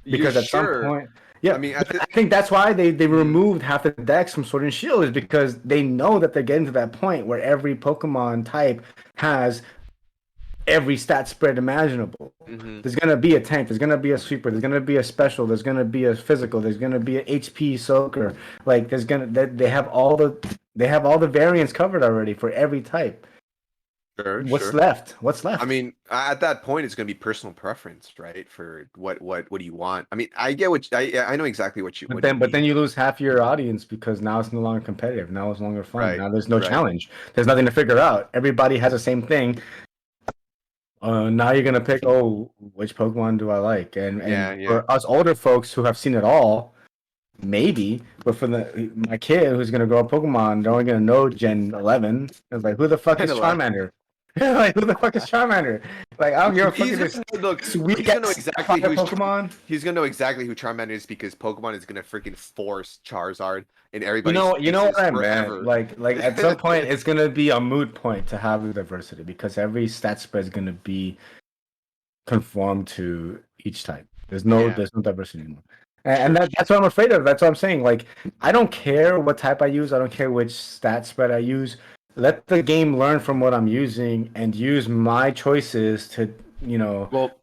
Because at some point, yeah, I mean, I think that's why they removed half the decks from Sword and Shield, is because they know that they're getting to that point where every Pokemon type has every stat spread imaginable. There's gonna be a tank, there's gonna be a sweeper, there's gonna be a special, there's gonna be a physical, there's gonna be an HP soaker. Like they have all the variants covered already for every type. Sure, What's left? I mean, at that point, it's going to be personal preference, right? For what do you want? I mean, I get what I know exactly what you. But then you lose half your audience because now it's no longer competitive. Now it's no longer fun. Right. Now there's no challenge. There's nothing to figure out. Everybody has the same thing. Now you're gonna pick. Oh, which Pokemon do I like? And for us older folks who have seen it all, maybe. But for my kid who's gonna grow up Pokemon, they're only gonna know Gen 11. It's like, who the fuck is Charmander? Like, who the fuck is Charmander? Like, I don't give a fuck. He's gonna know exactly who Pokemon. He's gonna know exactly who Charmander is because Pokemon is gonna freaking force Charizard in everybody's. You know what I meant? Like at some point, it's gonna be a moot point to have the diversity because every stat spread is gonna be conformed to each type. There's no diversity anymore. And that's what I'm afraid of. That's what I'm saying. Like, I don't care what type I use. I don't care which stat spread I use. Let the game learn from what I'm using and use my choices to,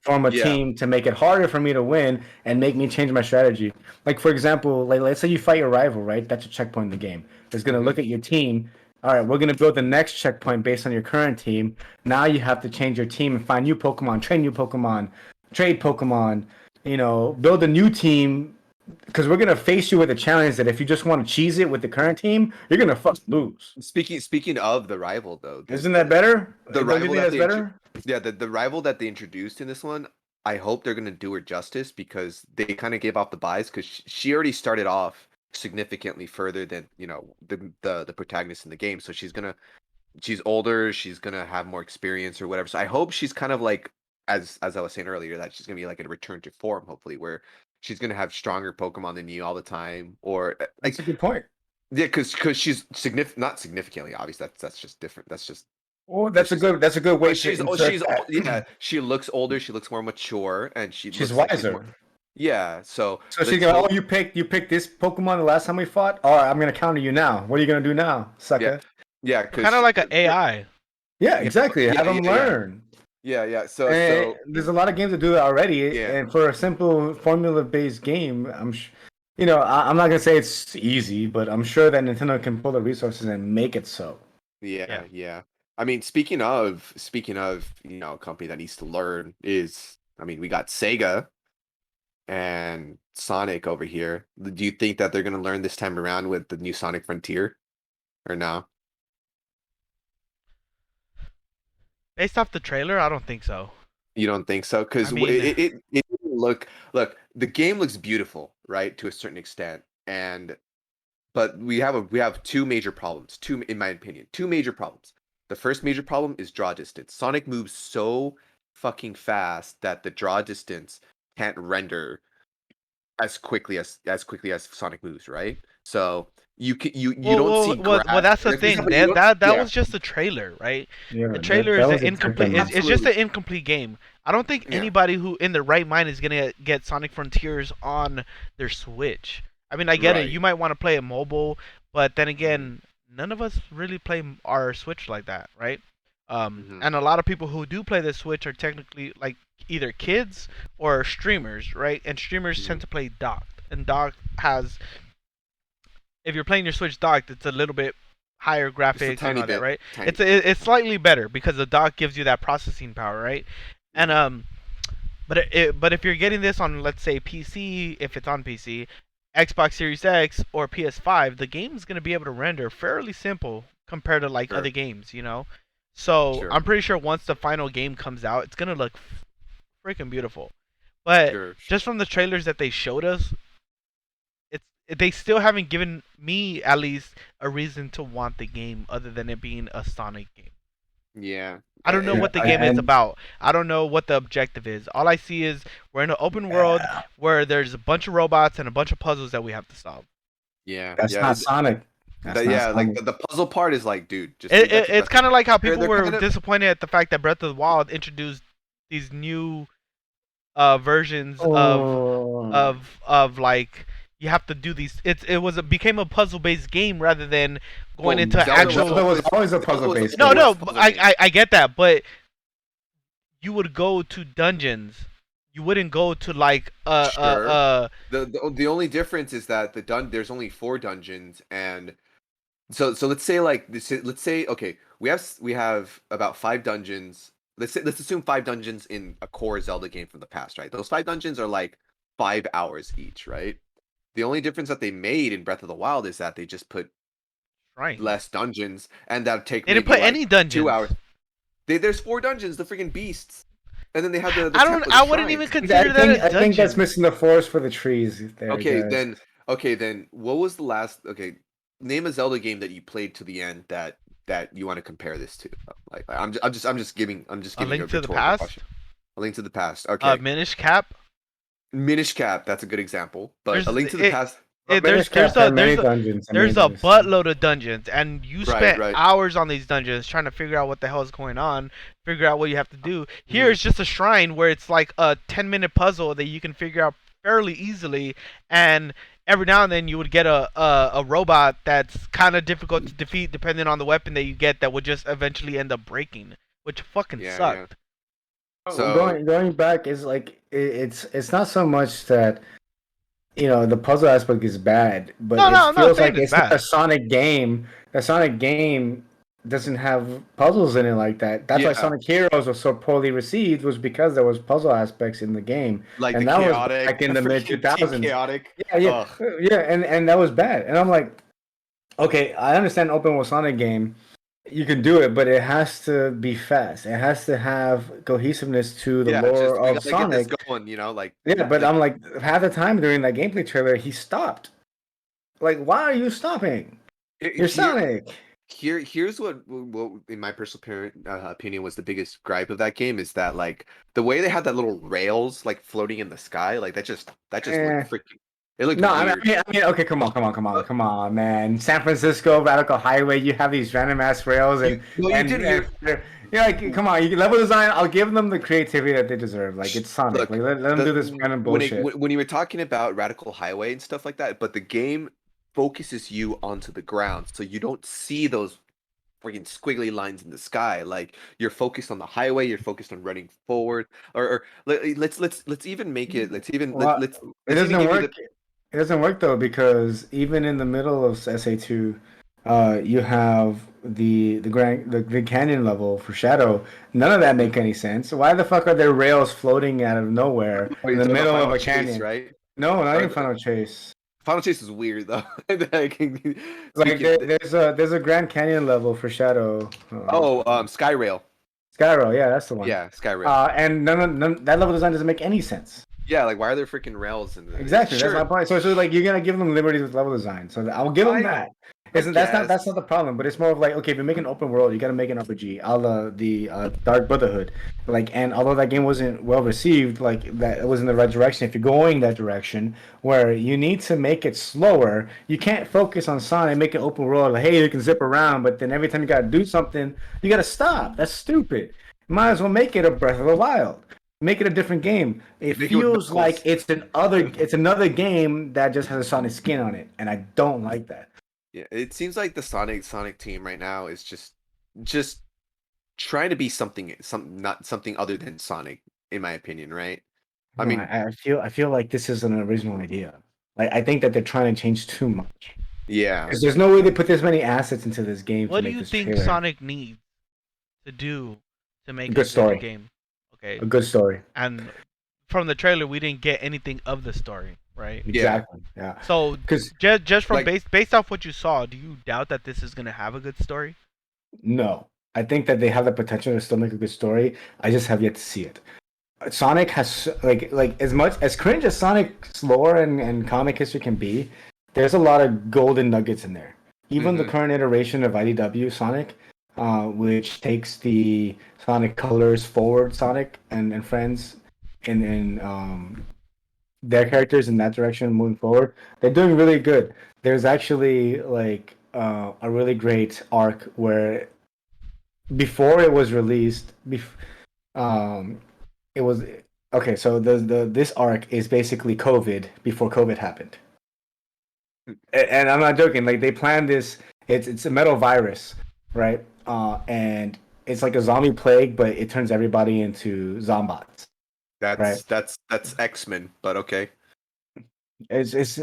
form a team to make it harder for me to win and make me change my strategy. Like, for example, let's say you fight your rival, right? That's a checkpoint in the game. It's going to look at your team. All right, we're going to build the next checkpoint based on your current team. Now you have to change your team and find new Pokemon, train new Pokemon, trade Pokemon, build a new team. Because we're gonna face you with a challenge that if you just want to cheese it with the current team, you're gonna lose. Speaking of the rival, though, isn't that better? The rival that's better. The rival that they introduced in this one, I hope they're gonna do her justice because they kind of gave off the buys because she already started off significantly further than the protagonist in the game. So she's older, she's gonna have more experience or whatever. So I hope she's kind of like as I was saying earlier that she's gonna be like a return to form, hopefully, where she's gonna have stronger Pokemon than you all the time, or that's a good point. Yeah, because she's not significantly obvious. That's just different. That's just. Oh, that's a good way. She looks older. She looks more mature, and she's wiser. Yeah, so she's gonna. Oh, you picked this Pokemon the last time we fought. All right, I'm gonna counter you now. What are you gonna do now, sucker? Yeah, kind of like an AI. Yeah, exactly. Have them learn. Yeah. So there's a lot of games that do that already, and for a simple formula-based game, I'm not gonna say it's easy, but I'm sure that Nintendo can pull the resources and make it so. Yeah. I mean, speaking of, a company that needs to learn is, we got Sega and Sonic over here. Do you think that they're gonna learn this time around with the new Sonic Frontier, or no? Based off the trailer, I don't think so. You don't think so? Because it look, the game looks beautiful, right, to a certain extent, but we have two major problems. In my opinion, two major problems. The first major problem is draw distance. Sonic moves so fucking fast that the draw distance can't render as quickly as Sonic moves, right? So you don't see. Well, that's the thing. That was just the trailer, right? Yeah, the trailer is an incomplete. It's just an incomplete game. I don't think anybody who in their right mind is gonna get Sonic Frontiers on their Switch. I mean, I get it. You might want to play it mobile, but then again, none of us really play our Switch like that, right? And a lot of people who do play the Switch are technically like either kids or streamers, right? And streamers tend to play docked, and docked has. If you're playing your Switch docked, it's a little bit higher graphics and all that, right? It's slightly better because the dock gives you that processing power, right? And But if you're getting this on, let's say, PC, if it's on PC, Xbox Series X or PS5, the game's gonna be able to render fairly simple compared to like other games, you know. So I'm pretty sure once the final game comes out, it's gonna look freaking beautiful. But just from the trailers that they showed us, they still haven't given me at least a reason to want the game other than it being a Sonic game. Yeah. I don't know what the game is about. I don't know what the objective is. All I see is we're in an open world where there's a bunch of robots and a bunch of puzzles that we have to solve. Yeah. That's not Sonic. Like the puzzle part is like, dude. Just it's kind of like how people were disappointed at the fact that Breath of the Wild introduced these new versions of like you have to do these. It became a puzzle based game rather than going into actual. Zelda was always a puzzle based. No, I get that, but you would go to dungeons. You wouldn't go to like The only difference is that there's only 4 dungeons, and so let's say okay, we have about 5 dungeons. Let's assume 5 dungeons in a core Zelda game from the past, right? Those 5 dungeons are like 5 hours each, right? The only difference that they made in Breath of the Wild is that they just put less dungeons, and that take. They didn't put any dungeons. 2 hours. There's 4 dungeons, the freaking beasts, and then they have the I wouldn't even consider that a dungeon. I think that's missing the forest for the trees. There, then what was the last? Okay, name a Zelda game that you played to the end that you want to compare this to. Like I'm just giving A Link to the Past. Question. A Link to the Past. Okay. Minish Cap. Minish Cap, that's a good example. But A Link to the Past. There's a buttload of dungeons, and you spent hours on these dungeons trying to figure out what the hell is going on, figure out what you have to do. Here it's just a shrine where it's like a 10-minute puzzle that you can figure out fairly easily, and every now and then you would get a robot that's kind of difficult to defeat depending on the weapon that you get that would just eventually end up breaking, which fucking sucked. Yeah. So going back is like it's not so much that the puzzle aspect is bad, but it feels like it's not a Sonic game. A Sonic game doesn't have puzzles in it like that. That's why Sonic Heroes was so poorly received, was because there was puzzle aspects in the game. Like and the that chaotic, was back in the mid 2000s. Chaotic. Yeah, and that was bad. And I'm like, okay, I understand open world Sonic game. You can do it, but it has to be fast. It has to have cohesiveness to the lore of Sonic. Get this going, but I'm like, half the time during that gameplay trailer, he stopped. Like, why are you stopping? You're Sonic. Here's what in my personal opinion was the biggest gripe of that game is that like the way they had that little rails like floating in the sky, like that just looked freaking. It looked weird. I mean, okay, come on, man. San Francisco Radical Highway, you have these random ass rails, and you're like, come on, you level design. I'll give them the creativity that they deserve. Like it's Sonic. Like, let them do this random bullshit. When you were talking about Radical Highway and stuff like that, but the game focuses you onto the ground, so you don't see those freaking squiggly lines in the sky. Like you're focused on the highway, you're focused on running forward. Or let's even make it. It doesn't work. It doesn't work though, because even in the middle of SA2, you have the canyon level for Shadow. None of that make any sense. Why the fuck are there rails floating out of nowhere in the middle of a canyon? Chase, right? No, not even Final Chase. Final Chase is weird though. There's a Grand Canyon level for Shadow. Skyrail. Skyrail, yeah, that's the one. Yeah, Skyrail. And none that level design doesn't make any sense. Yeah, like why are there freaking rails in there? Exactly, that's my point. So like you're gonna give them liberties with level design. So I'll give them that. That's not the problem, but it's more of like, okay, if you make an open world, you gotta make an RPG, a la the Dark Brotherhood. Like, and although that game wasn't well received, like that it was in the right direction. If you're going that direction, where you need to make it slower, you can't focus on Sonic, make an open world. Like, hey, you can zip around, but then every time you gotta do something, you gotta stop. That's stupid. You might as well make it a Breath of the Wild. Make it a different game. It feels like it's another game that just has a Sonic skin on it, and I don't like that. Yeah, it seems like the Sonic team right now is just trying to be something other than Sonic, in my opinion, right? I feel like this is an original idea. Like I think that they're trying to change too much. Yeah, because there's no way they put this many assets into this game. What do you think Sonic needs to do to make a good story game? Okay. A good story. And from the trailer we didn't get anything of the story, right? Exactly. Yeah. So Because just from like based off what you saw, do you doubt that this is gonna have a good story? no, I think that they have the potential to still make a good story. I just have yet to see it. Sonic has like as much as cringe as Sonic's lore and comic history can be. There's a lot of golden nuggets in there. Even the current iteration of IDW Sonic, which takes the Sonic colors forward, Sonic and friends, and their characters in that direction moving forward, they're doing really good. There's actually like a really great arc where before it was released, it was okay. So the this arc is basically COVID before COVID happened, and I'm not joking. Like they planned this. It's a metal virus, right? And it's like a zombie plague, but it turns everybody into zombots. Right. That's X-Men, but okay. It's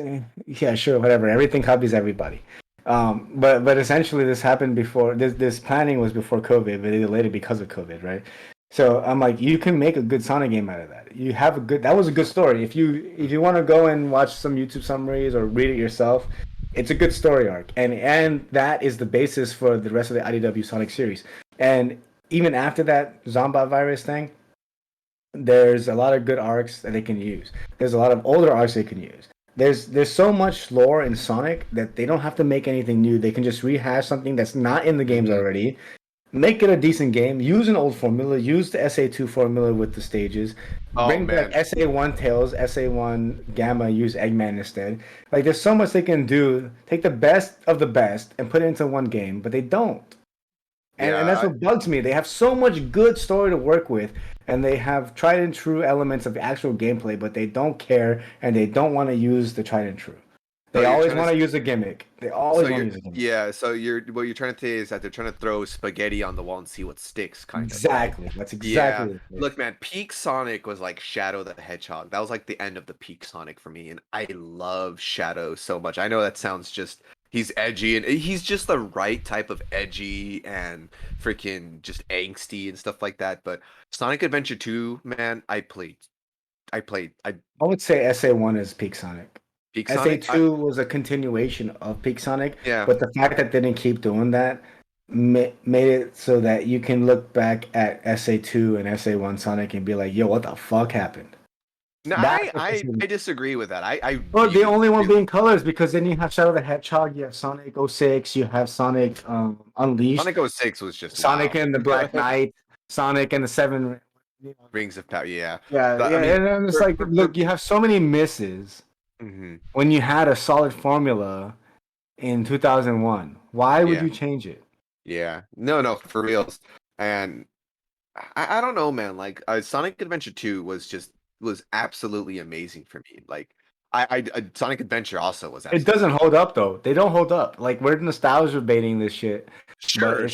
yeah, sure, whatever. Everything copies everybody. But essentially this happened before this planning was before COVID, but they delayed it because of COVID, right? So I'm like, you can make a good Sonic game out of that. You have a good that was a good story. If you want to go and watch some YouTube summaries or read it yourself, it's a good story arc. And that is the basis for the rest of the IDW Sonic series. And even after that Zombot virus thing, there's a lot of good arcs that they can use. There's a lot of older arcs they can use. There's so much lore in Sonic that they don't have to make anything new. They can just rehash something that's not in the games already, make it a decent game, use an old formula, use the SA2 formula with the stages, bring back SA1 Tails, SA1 Gamma, use Eggman instead. Like there's so much they can do. Take the best of the best and put it into one game, but they don't. And that's what bugs me. They have so much good story to work with, and they have tried and true elements of actual gameplay, but they don't care, and they don't want to use the tried and true. They always want to use a gimmick. They always want to use a gimmick. Yeah, so what you're trying to say is that they're trying to throw spaghetti on the wall and see what sticks, kind of. Exactly. That's exactly it. Look, man, peak Sonic was like Shadow the Hedgehog. That was like the end of the peak Sonic for me, and I love Shadow so much. I know that sounds just he's edgy and he's just the right type of edgy and freaking just angsty and stuff like that. But Sonic Adventure 2, man, I would say SA1 is peak Sonic. Peak Sonic. SA2 was a continuation of peak Sonic, yeah. But the fact that they didn't keep doing that made it so that you can look back at SA2 and SA1 Sonic and be like, yo, what the fuck happened? No, I disagree with that. Well, the only one being colors, because then you have Shadow the Hedgehog, you have Sonic 06, you have Sonic Unleashed. Sonic 06 was just Sonic and the Black Knight, Sonic and the Seven Rings of Power. Yeah. Yeah, but, and it's like, look, you have so many misses when you had a solid formula in 2001. Why would you change it? Yeah. No, for reals. And I don't know, man. Like Sonic Adventure 2 was absolutely amazing for me. Like I Sonic Adventure also was. It doesn't hold up though. They don't hold up. Like we're nostalgia baiting this shit. Sure.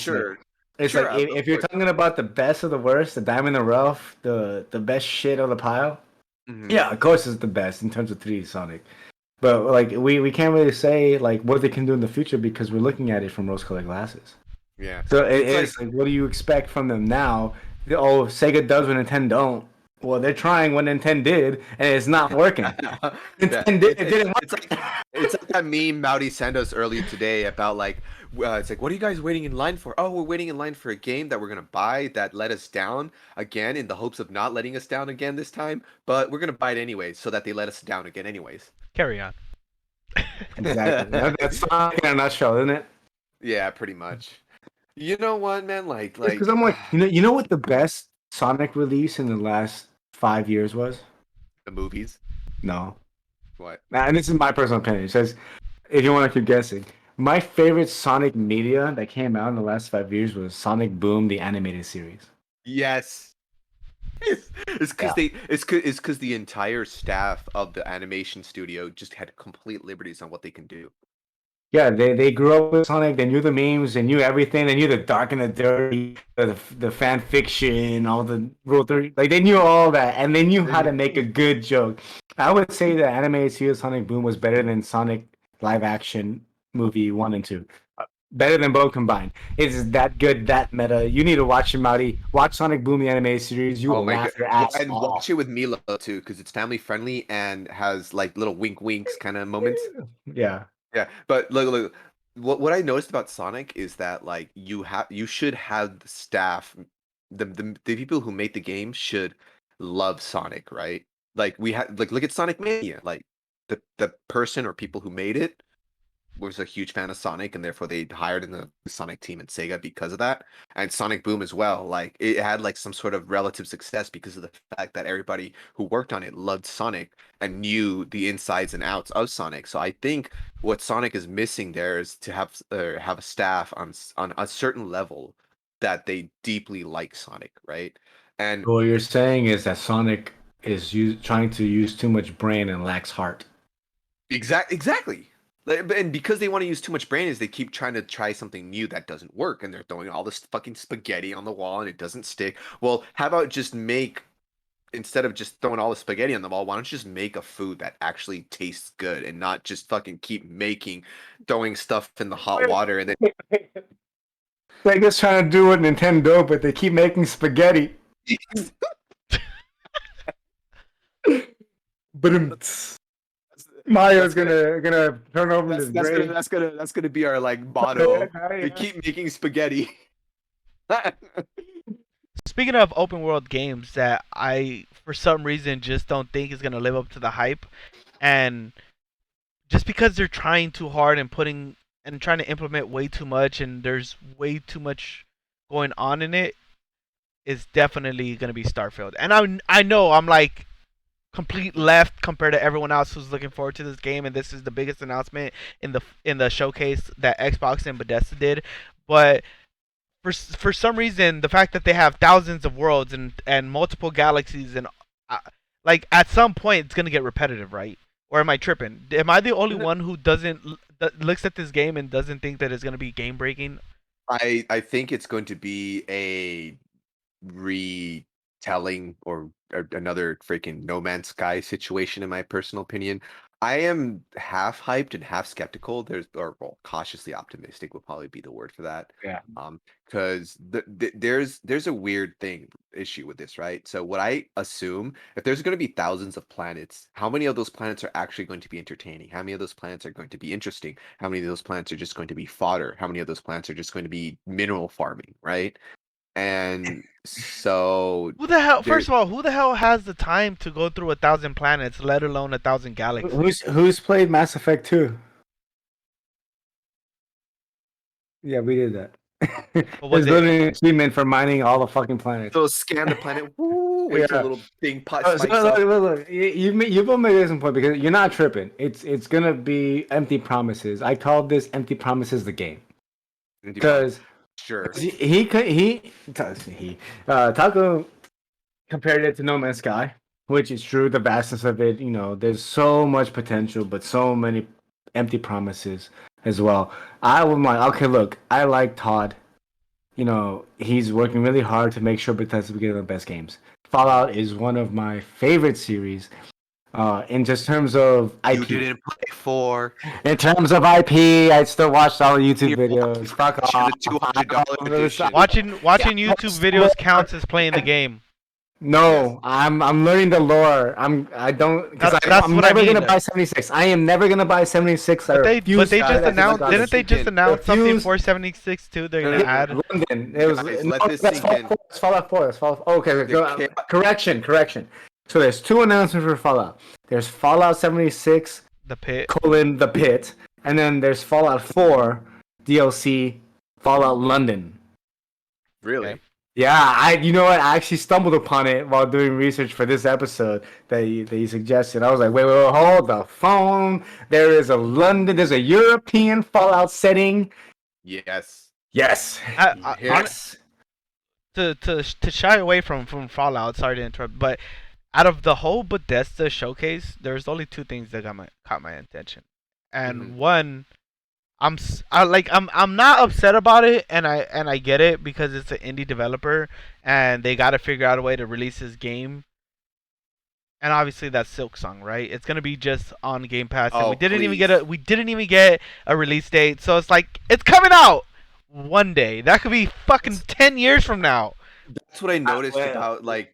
It's like if you're talking about the best of the worst, the diamond in the rough, the best shit of the pile. Yeah, of course it's the best in terms of 3D Sonic. But like we can't really say like what they can do in the future because we're looking at it from rose-colored glasses. Yeah. So it's like what do you expect from them now? Oh, Sega does what Nintendo don't. Well, they're trying what Nintendo did, and it's not working. It didn't work. It's like that meme Maudie sent us earlier today about like, it's like, what are you guys waiting in line for? Oh, we're waiting in line for a game that we're going to buy that let us down again in the hopes of not letting us down again this time. But we're going to buy it anyways so that they let us down again anyways. Carry on. Exactly. That's Sonic in a nutshell, isn't it? Yeah, pretty much. You know what, man? Like, because I'm like, you know what the best Sonic release in the last 5 years was? The movies? No. What? And this is my personal opinion. It says, if you want to keep guessing, my favorite Sonic media that came out in the last 5 years was Sonic Boom, the animated series. Yes. It's because the entire staff of the animation studio just had complete liberties on what they can do. Yeah, they grew up with Sonic. They knew the memes. They knew everything. They knew the dark and the dirty, the fan fiction, all the Rule 30. Like, they knew all that, and they knew how to make a good joke. I would say the animated series Sonic Boom was better than Sonic live-action movie 1 and 2. Better than both combined. It's that good, that meta. You need to watch Shimari. Watch Sonic Boom the anime series. You will laugh your ass and off. watch it with Milo too, because it's family friendly and has like little wink winks kind of moments. Yeah. Yeah, but look, what I noticed about Sonic is that like you should have the staff, the people who made the game should love Sonic, right? Like we had like look at Sonic Mania, like the person or people who made it was a huge fan of Sonic, and therefore they hired in the Sonic team at Sega because of that. And Sonic Boom as well. Like it had like some sort of relative success because of the fact that everybody who worked on it loved Sonic and knew the insides and outs of Sonic. So I think what Sonic is missing there is to have a staff on a certain level that they deeply like Sonic, right? And what you're saying is that Sonic is trying to use too much brain and lacks heart. Exactly. And because they want to use too much brain, is they keep trying to try something new that doesn't work, and they're throwing all this fucking spaghetti on the wall and it doesn't stick. Well, how about just instead of just throwing all the spaghetti on the wall, why don't you just make a food that actually tastes good and not just fucking keep throwing stuff in the hot water and then They're just trying to do what Nintendo, but they keep making spaghetti. But Mario's gonna turn over this grave. That's gonna be our like motto. We keep making spaghetti. Speaking of open world games that I for some reason just don't think is gonna live up to the hype, and just because they're trying too hard and trying to implement way too much, and there's way too much going on in it, is definitely gonna be Starfield. And I know I'm like complete left compared to everyone else who's looking forward to this game, and this is the biggest announcement in the showcase that Xbox and Bethesda did. But for some reason, the fact that they have thousands of worlds and multiple galaxies and like at some point it's gonna get repetitive, right? Or am I tripping? Am I the only one who that looks at this game and doesn't think that it's gonna be game breaking? I think it's going to be a retelling or another freaking No Man's Sky situation, in my personal opinion. I am half hyped and half skeptical. Cautiously optimistic would probably be the word for that. Yeah. Because there's a weird issue with this, right? So what I assume, if there's going to be thousands of planets, how many of those planets are actually going to be entertaining? How many of those planets are going to be interesting? How many of those planets are just going to be fodder? How many of those planets are just going to be mineral farming, right? And so Who the hell? First of all, who the hell has the time to go through 1,000 planets, let alone 1,000 galaxies? Who's played Mass Effect 2? Yeah, we did that. There's literally an achievement for mining all the fucking planets. So scan the planet. Woo, wait till a little thing spikes up. Look. You both made some point because you're not tripping. It's gonna be empty promises. I called this empty promises the game because. Sure. Taco compared it to No Man's Sky, which is true. The vastness of it, there's so much potential, but so many empty promises as well. I was like, okay, look, I like Todd. He's working really hard to make sure Bethesda get the best games. Fallout is one of my favorite series. In just terms of IP. You didn't play 4. In terms of IP, I still watched all the YouTube videos. Fuck off. Watching YouTube videos counts as playing the game. No, I'm learning the lore. I'm never gonna buy 76. I am never gonna buy 76. But they just announced. Didn't they just announce something for 76 too? They're gonna add. London. It was. That's Fallout 4. That's Fallout. Okay. Correction. So there's 2 announcements for Fallout. There's Fallout 76, The Pit, The Pit, and then there's Fallout 4 DLC, Fallout London. Really? Okay. Yeah, you know what? I actually stumbled upon it while doing research for this episode that you suggested. I was like, wait, hold the phone. There's a European Fallout setting. Yes. Yes. To shy away from Fallout, sorry to interrupt, but out of the whole Bethesda showcase, there's only 2 things that caught my attention, and one, I'm not upset about it, and I get it because it's an indie developer and they got to figure out a way to release this game and obviously that's Silk Song, right? It's gonna be just on Game Pass, and Oh, we didn't even please. get a release date. So it's like it's coming out one day. That could be fucking 10 years from now. That's what I noticed Well, about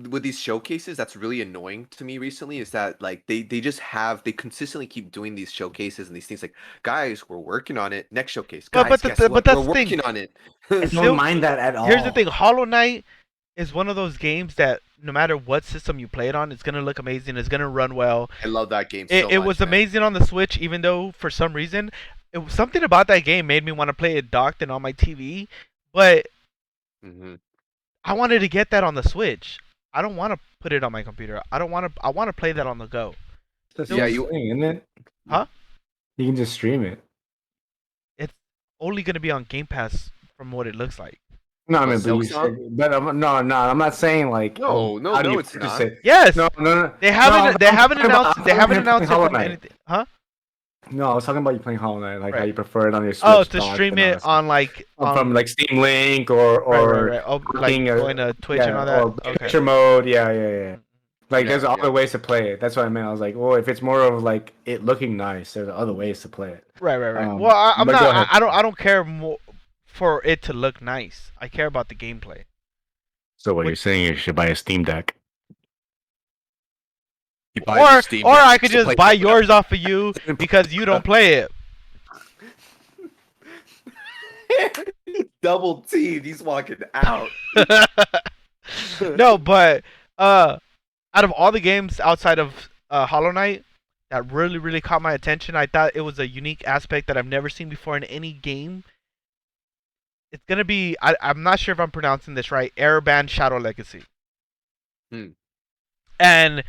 with these showcases. That's really annoying to me recently. Is that like they consistently keep doing these showcases and these things like, guys, we're working on it. Next showcase, guys, guess But what? We're that's the thing. working on it. I don't mind that at all. Here's the thing: Hollow Knight is one of those games that no matter what system you play it on, it's gonna look amazing. It's gonna run well. I love that game so It much. was man. amazing on the Switch, even though for some reason, something about that game made me want to play it docked and on my TV. But I wanted to get that on the Switch. I don't want to put it on my computer. I don't want to. I want to play that on the go. Yeah, isn't it? Huh? You can just stream it. It's only gonna be on Game Pass from what it looks like. No, I mean, but I'm not saying like. No, it's not. Say, yes. No. They haven't. They haven't announced. They haven't announced anything. Huh? No, I was talking about you playing Hollow Knight, like how you prefer it on your Switch. Oh, to stream it on like from like Steam Link or right. Oh, like going to Twitch and all that. Or picture mode, yeah. Like there's other ways to play it. That's what I meant. I was like, well, if it's more of like it looking nice, there's other ways to play it. Right. Well, I'm not. I don't care more for it to look nice. I care about the gameplay. So what you're saying is you should buy a Steam Deck. Or I could just buy yours off of you because you don't play it. Double T, he's walking out. No, but out of all the games outside of Hollow Knight that really caught my attention, I thought it was a unique aspect that I've never seen before in any game. It's gonna be I'm not sure if I'm pronouncing this right. Airband Shadow Legacy. And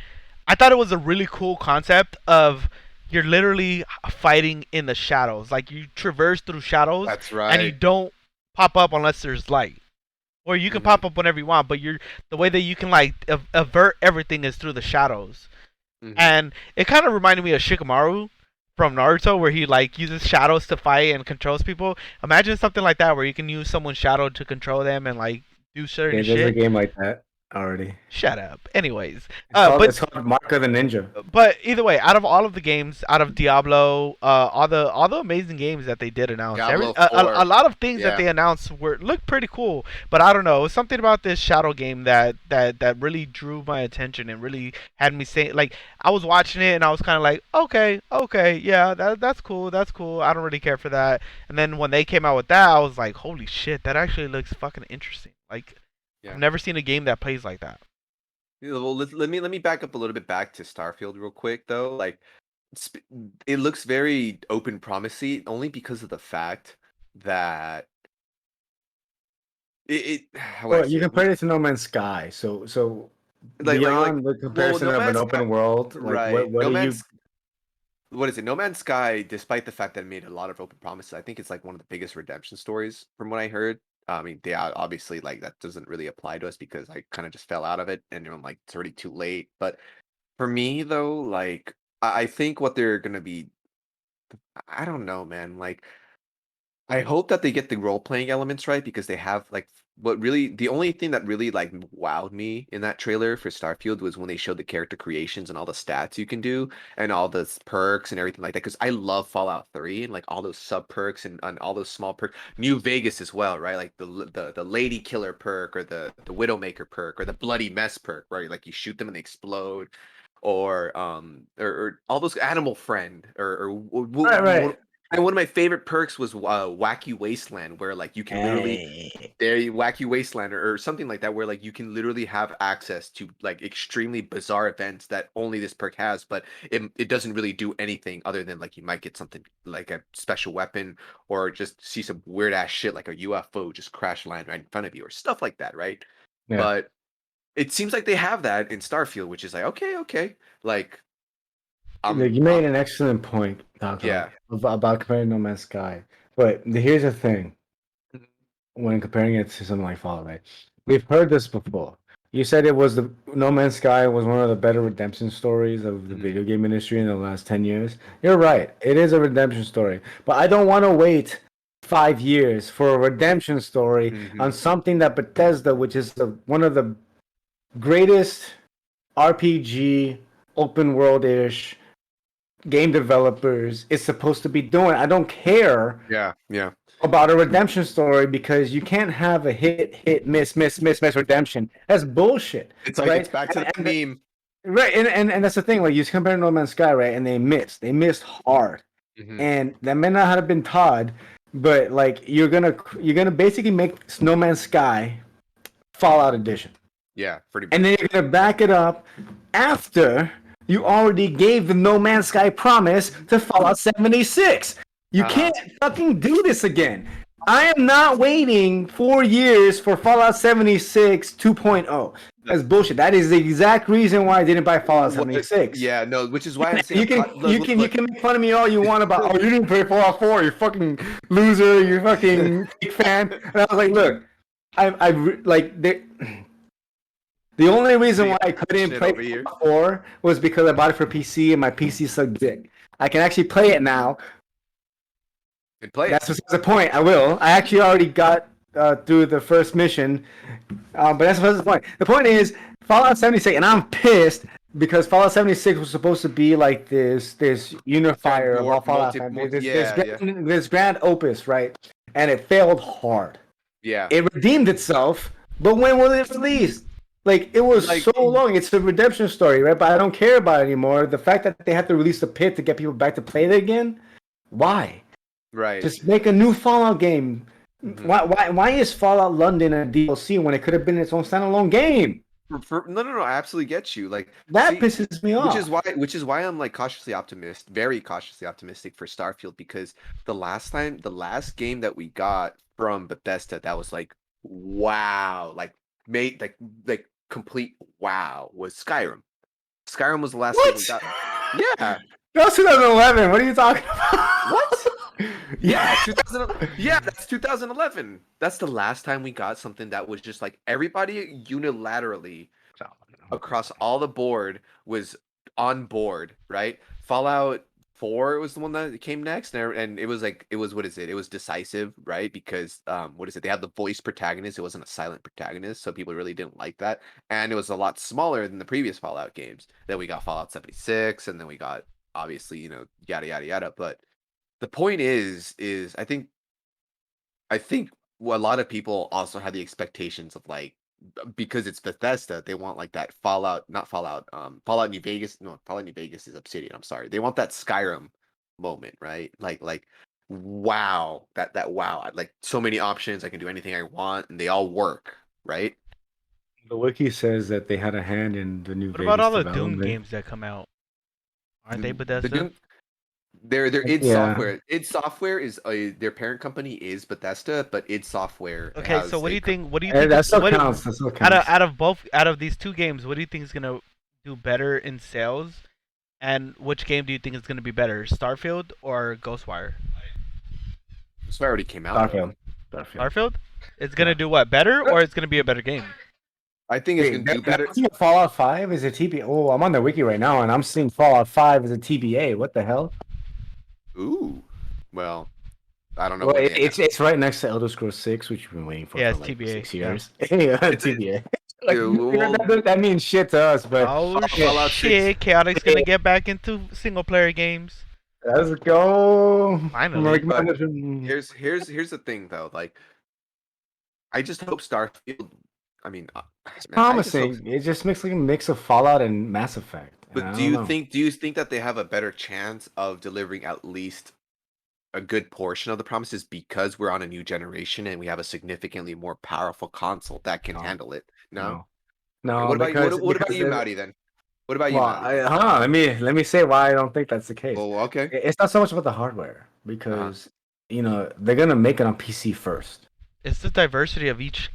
I thought it was a really cool concept of you're literally fighting in the shadows. Like you traverse through shadows. That's right. And you don't pop up unless there's light. Or you can pop up whenever you want, but the way that you can like avert everything is through the shadows. And it kind of reminded me of Shikamaru from Naruto, where he like uses shadows to fight and controls people. Imagine something like that where you can use someone's shadow to control them and like do certain shit. There's a game like that already. Shut up. Anyways, it's called Mark of the Ninja. But either way, out of all of the games, out of Diablo, all the amazing games that they did announce, a lot of things that they announced looked pretty cool. But I don't know, it was something about this Shadow game that really drew my attention and really had me saying, like, I was watching it and I was kind of like, okay, yeah, that's cool. I don't really care for that. And then when they came out with that, I was like, holy shit, that actually looks fucking interesting. Like. Yeah. I've never seen a game that plays like that. Well, let me back up a little bit back to Starfield real quick though. Like, it looks very open promisey only because of the fact that well, you compare it to No Man's Sky, so beyond the comparison of an open world, like right? What what is it? No Man's Sky, despite the fact that it made a lot of open promises, I think it's like one of the biggest redemption stories from what I heard. I mean, they obviously like that doesn't really apply to us because I kind of just fell out of it, and I'm like it's already too late. But for me though, like I think what they're gonna be, I don't know, man. Like I hope that they get the role playing elements right because they have like the only thing that really like wowed me in that trailer for Starfield was when they showed the character creations and all the stats you can do and all the perks and everything like that. Because I love Fallout 3 and like all those sub perks and all those small perks. New Vegas as well, right? Like the Lady Killer perk or the Widowmaker perk or the Bloody Mess perk, right? Like you shoot them and they explode. Or all those Animal Friend right. And one of my favorite perks was Wacky Wasteland, where like you can literally Wacky Wasteland or something like that, where like you can literally have access to like extremely bizarre events that only this perk has, but it doesn't really do anything other than like you might get something like a special weapon or just see some weird ass shit like a UFO just crash land right in front of you or stuff like that, right? Yeah. But it seems like they have that in Starfield, which is like okay, like. You made an excellent point, Doctor, about comparing No Man's Sky. But here's the thing: when comparing it to something like Fallout, right? We've heard this before. You said it was No Man's Sky was one of the better redemption stories of the video game industry in the last 10 years. You're right; it is a redemption story. But I don't want to wait 5 years for a redemption story on something that Bethesda, which is one of the greatest RPG, open world-ish game developers is supposed to be doing. I don't care about a redemption story because you can't have a hit, miss redemption. That's bullshit. It's like, right? It's back to the meme. Right, and that's the thing. Like, you compare No Man's Sky, right? And they missed hard, and that may not have been Todd, but like you're gonna basically make No Man's Sky Fallout Edition. Yeah, pretty much. And then you're gonna back it up after you already gave the No Man's Sky promise to Fallout 76. You can't fucking do this again. I am not waiting 4 years for Fallout 76 2.0. That's bullshit. That is the exact reason why I didn't buy Fallout 76. Yeah, no, which is why I'm saying you can make fun of me all you want about you didn't play Fallout 4, you fucking loser, you fucking fake fan. And I was like, look, I like the only reason why I couldn't play Fallout 4 was because I bought it for PC and my PC sucked dick. I can actually play it now. That's the point. I will. I actually already got through the first mission, but that's the point. The point is Fallout 76, and I'm pissed because Fallout 76 was supposed to be like this unifier of all Fallout. This grand opus, right? And it failed hard. Yeah. It redeemed itself, but when was it released? Like, it was so long. It's a redemption story, right? But I don't care about it anymore. The fact that they had to release the pit to get people back to play it again, why? Right. Just make a new Fallout game. Why is Fallout London a DLC when it could have been its own standalone game? No, I absolutely get you. Like, that pisses me off. Which is why I'm like very cautiously optimistic for Starfield, because the last game that we got from Bethesda that was like wow, like made like complete wow, was Skyrim. Skyrim was the last game we got. Yeah. That was 2011. What are you talking about? What? Yeah, that's 2011. That's the last time we got something that was just like everybody unilaterally across all the board was on board, right? Fallout 4 was the one that came next, and it was like, it was decisive, right? Because they had the voice protagonist. It wasn't a silent protagonist, so people really didn't like that, and it was a lot smaller than the previous Fallout games. Then we got Fallout 76, and then we got, obviously, yada yada yada. But the point is I think a lot of people also have the expectations of, like, because it's Bethesda, they want like that Fallout New Vegas. No, Fallout New Vegas is Obsidian. I'm sorry. They want that Skyrim moment, right? Like wow, that wow, like so many options. I can do anything I want, and they all work, right? The wiki says that they had a hand in the new. What about all the Doom games that come out? Aren't they Bethesda? They're id Software. id Software is their parent company is Bethesda, but id Software. Okay, so what do you think? What do you think? That still counts. Out of these two games, what do you think is gonna do better in sales? And which game do you think is gonna be better, Starfield or Ghostwire? Ghostwire already came out. Starfield? It's gonna do what, better, or it's gonna be a better game? I think it's gonna do better. Fallout 5 is a TBA. Oh, I'm on the wiki right now, and I'm seeing Fallout 5 as a TBA. What the hell? Ooh, well, I don't know. Well, it's right next to Elder Scrolls 6, which we've been waiting for. Yeah, for it's like TBA. 6 years. Yeah, TBA. Dude, that means shit to us, but shit, Chaotic's gonna get back into single player games. Let's go. Finally. Here's the thing, though. Like, I just hope Starfield. I mean, it's promising. It just makes like a mix of Fallout and Mass Effect. But do you think that they have a better chance of delivering at least a good portion of the promises because we're on a new generation and we have a significantly more powerful console that can handle it? No. What about you, Maddie? Then what about you, Maddie? Let me say why I don't think that's the case. Oh, okay. It's not so much about the hardware because they're gonna make it on PC first. It's the diversity of each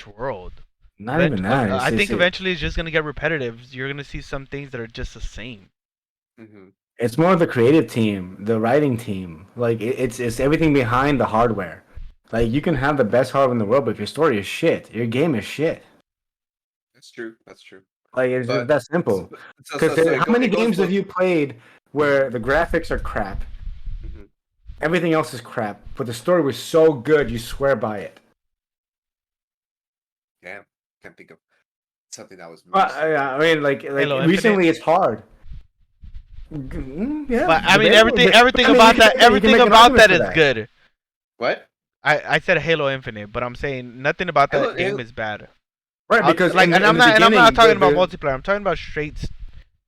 world. Not even that. I think eventually it's just gonna get repetitive. You're gonna see some things that are just the same. Mm-hmm. It's more of the creative team, the writing team. Like it's everything behind the hardware. Like, you can have the best hardware in the world, but if your story is shit, your game is shit. That's true. Like, it's just that simple. Because how many games have you played where the graphics are crap, everything else is crap, but the story was so good you swear by it? Damn. Can't think of. something that was. I mean, like Halo recently, Infinite. it's hard. Yeah, But I mean, everything you about can that for is good. What? I said Halo Infinite, but I'm saying nothing about that game is bad. Right, because like, I'm not talking about multiplayer. I'm talking about straight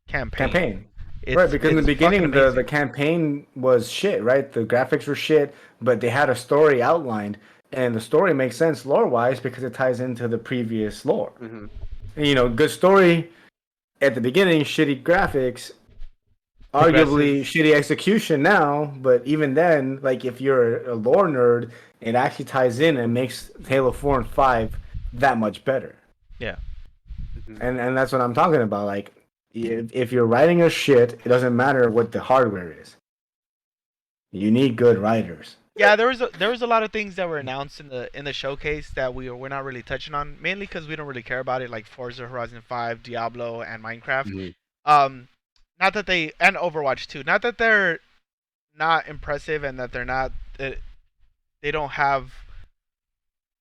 campaign. Right, because in the beginning the amazing. campaign was shit, right? The graphics were shit, but they had a story outlined, and the story makes sense lore-wise because it ties into the previous lore. Mm-hmm. And, good story at the beginning, shitty graphics, arguably shitty execution now, but even then, like if you're a lore nerd, it actually ties in and makes Halo 4 and 5 that much better. Yeah. Mm-hmm. And that's what I'm talking about. Like, if you're writing a shit, it doesn't matter what the hardware is. You need good writers. Yeah, there was a lot of things that were announced in the showcase that we're not really touching on, mainly because we don't really care about it, like Forza Horizon 5, Diablo, and Minecraft. Mm-hmm. Not that they and Overwatch 2. Not that they're not impressive and that they're not they don't have.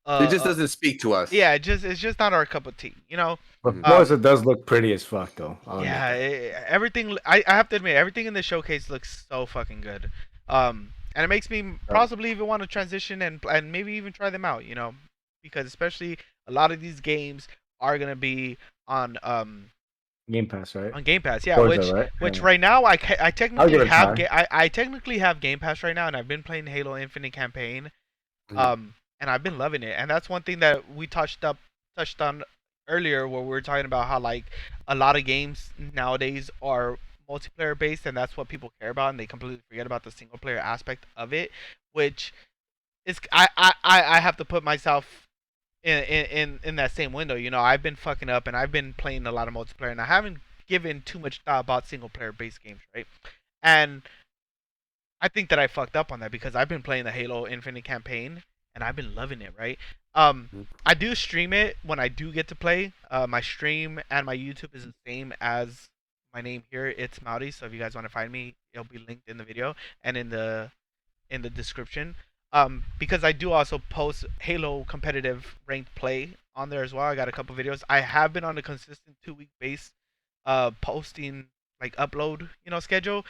It just doesn't speak to us. Yeah, it's just not our cup of tea, you know. But Forza does look pretty as fuck, though. Yeah, everything. I have to admit, everything in the showcase looks so fucking good. And it makes me possibly even want to transition and maybe even try them out, you know, because especially a lot of these games are gonna be on Game Pass, right? On Game Pass, yeah. Forza, which right now I technically have I technically have Game Pass right now, and I've been playing Halo Infinite campaign, and I've been loving it. And that's one thing that we touched on earlier, where we were talking about how like a lot of games nowadays are multiplayer based, and that's what people care about, and they completely forget about the single player aspect of it, which is I have to put myself in that same window. You know, I've been fucking up and I've been playing a lot of multiplayer, and I haven't given too much thought about single player based games, right? And I think that I fucked up on that because I've been playing the Halo Infinite campaign and I've been loving it, right? I do stream it when I do get to play. My stream and my YouTube is the same as my name here. It's Mowdy. So if you guys want to find me, it'll be linked in the video and in the description. Because I do also post Halo competitive ranked play on there as well. I got a couple videos. I have been on a consistent 2-week base, posting like upload, schedule.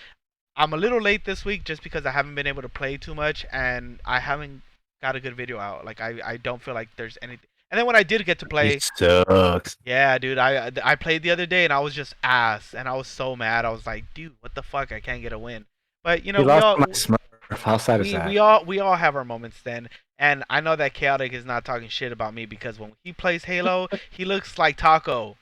I'm a little late this week just because I haven't been able to play too much and I haven't got a good video out. Like I don't feel like there's anything. And then when I did get to play, it sucks. Yeah, dude. I played the other day and I was just ass and I was so mad. I was like, dude, what the fuck? I can't get a win. But we all how sad is that? We all have our moments then. And I know that Chaotic is not talking shit about me because when he plays Halo, he looks like Taco.